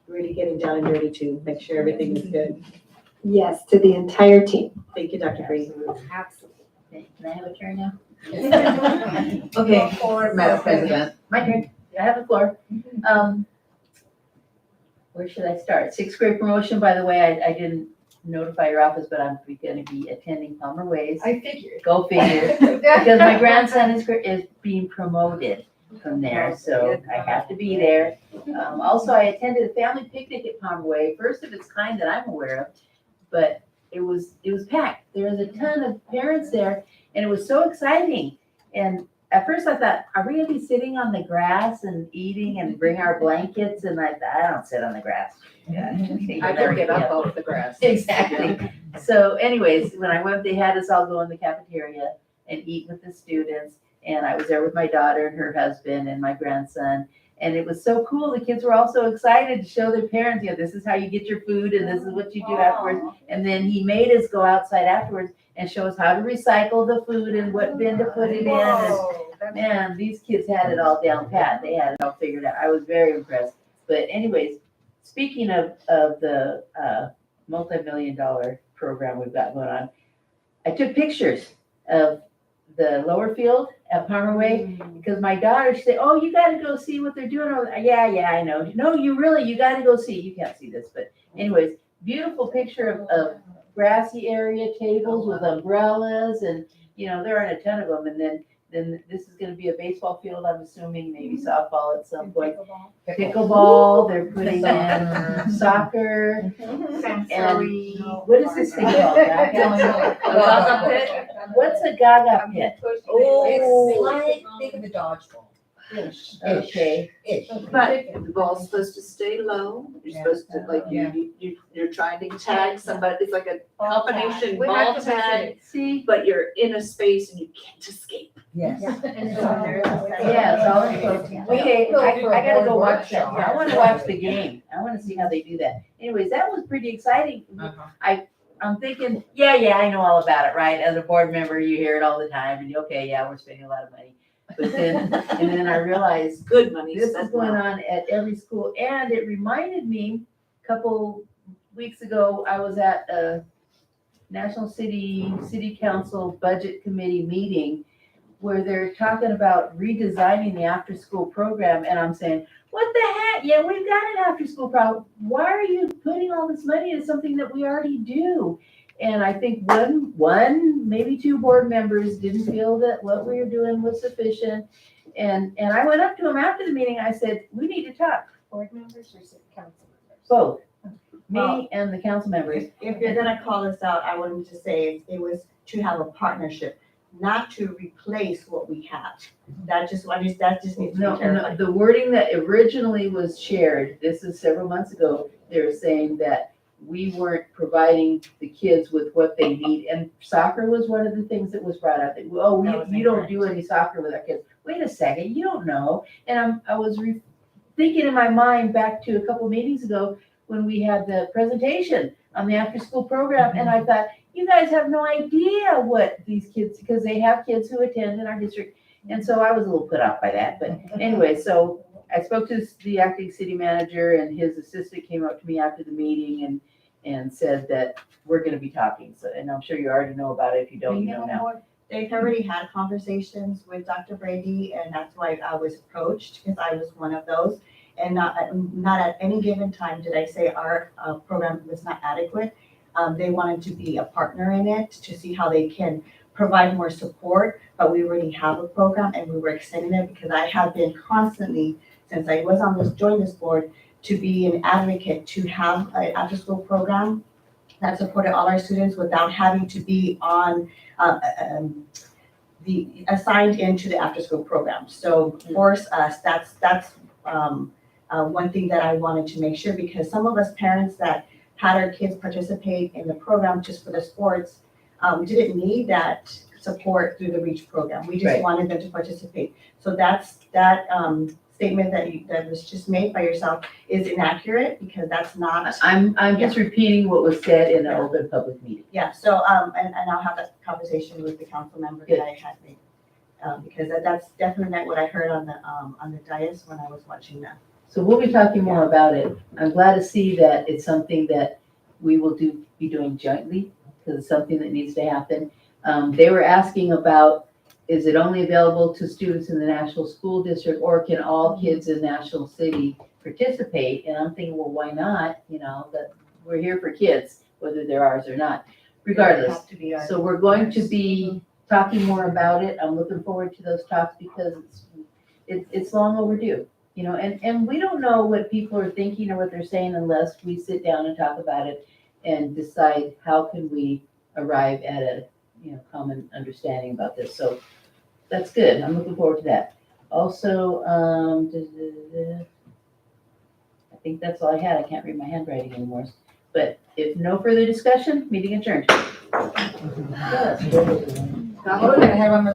really getting down and dirty to make sure everything is good. Yes, to the entire team. Thank you, Dr. Brady. Absolutely. Can I have a turn now? Okay, Madam President. My turn. I have the floor. Where should I start? Sixth grade promotion, by the way, I didn't notify your office, but I'm going to be attending Palmer Ways. I figured. Go figure. Because my grandson is being promoted from there, so I have to be there. Also, I attended a family picnic at Palmer Way, first of its kind that I'm aware of, but it was packed. There was a ton of parents there, and it was so exciting. And at first I thought, are we gonna be sitting on the grass and eating and bring our blankets? And I thought, I don't sit on the grass. I don't get up off the grass. Exactly. So anyways, when I went, they had us all go in the cafeteria and eat with the students. And I was there with my daughter and her husband and my grandson. And it was so cool. The kids were all so excited to show their parents, this is how you get your food and this is what you do afterwards. And then he made us go outside afterwards and show us how to recycle the food and what bin to put it in. And man, these kids had it all down pat. They had it all figured out. I was very impressed. But anyways, speaking of the multi-million-dollar program we've got going on, I took pictures of the lower field at Palmer Way because my daughter, she said, oh, you got to go see what they're doing over there. Yeah, I know. No, you got to go see. You can't see this, but anyways, beautiful picture of grassy area, tables with umbrellas, and there aren't a ton of them. And then this is going to be a baseball field, I'm assuming, maybe softball at some point. Pickleball, they're putting in soccer. And what is this thing called? Gaga pit? What's a Gaga pit? It's think of a dodgeball. Okay. But the ball's supposed to stay low. You're supposed to you're trying to tag somebody. It's like a combination ball tag. See, but you're in a space and you can't escape. Yes. Yeah, it's all in. Okay, I gotta go watch that. I want to watch the game. I want to see how they do that. Anyways, that was pretty exciting. I'm thinking, I know all about it, right? As a board member, you hear it all the time, and we're spending a lot of money. But then, and then I realized Good money this is spent going well. on at every school, and it reminded me, a couple weeks ago, I was at a National City Council Budget Committee meeting where they're talking about redesigning the after-school program, and I'm saying, what the heck? Yeah, we've got an after-school program. Why are you putting all this money into something that we already do? And I think one, maybe two board members didn't feel that what we were doing was sufficient. And I went up to them after the meeting, I said, we need to talk. Board members or city council members? Both, Well, me and the council members. If you're gonna call this out, I wanted to say it was to have a partnership, not to replace what we have. That just needs to be No, clarified. the wording that originally was shared, this is several months ago, they were saying that we weren't providing the kids with what they need. And soccer was one of the things that was brought up. Oh, That was you don't do any soccer with our kids. Wait a second, you don't know. And I was thinking in my mind back to a couple meetings ago when we had the presentation on the after-school program. And I thought, you guys have no idea what these kids, because they have kids who attend in our district. And so I was a little put off by that. But anyway, so I spoke to the acting city manager, and his assistant came up to me after the meeting and said that we're gonna be talking. So, and I'm sure you already know about it. If you don't, you know now. They've already had conversations with Dr. Brady, and that's why I was approached, because I was one of those. And not at any given time did I say our program was not adequate. They wanted to be a partner in it to see how they can provide more support, but we already have a program and we were extending it because I have been constantly, since I was joined this board, to be an advocate to have an after-school program that supported all our students without having to be on assigned into the after-school program. So for us, that's one thing that I wanted to make sure, because some of us parents that had our kids participate in the program just for the sports, didn't need that support through the REACH program. We just Right. wanted them to participate. So that statement that was just made by yourself is inaccurate, because that's not. I'm just repeating what was said in an open public meeting. Yeah, so, and I'll have that conversation with the council member that I had made. Because that's definitely not what I heard on the dais when I was watching that. So we'll be talking more about it. I'm glad to see that it's something that we will be doing jointly, because it's something that needs to happen. They were asking about, is it only available to students in the National School District, or can all kids in National City participate? And I'm thinking, well, why not? You know, that we're here for kids, whether they're ours or not, regardless. So we're going to be talking more about it. I'm looking forward to those talks, because it's long overdue. You know, and we don't know what people are thinking or what they're saying unless we sit down and talk about it and decide how can we arrive at a, common understanding about this. So that's good. I'm looking forward to that. Also, I think that's all I had. I can't read my handwriting anymore. But if no further discussion, meeting adjourned. Ahora le dejaron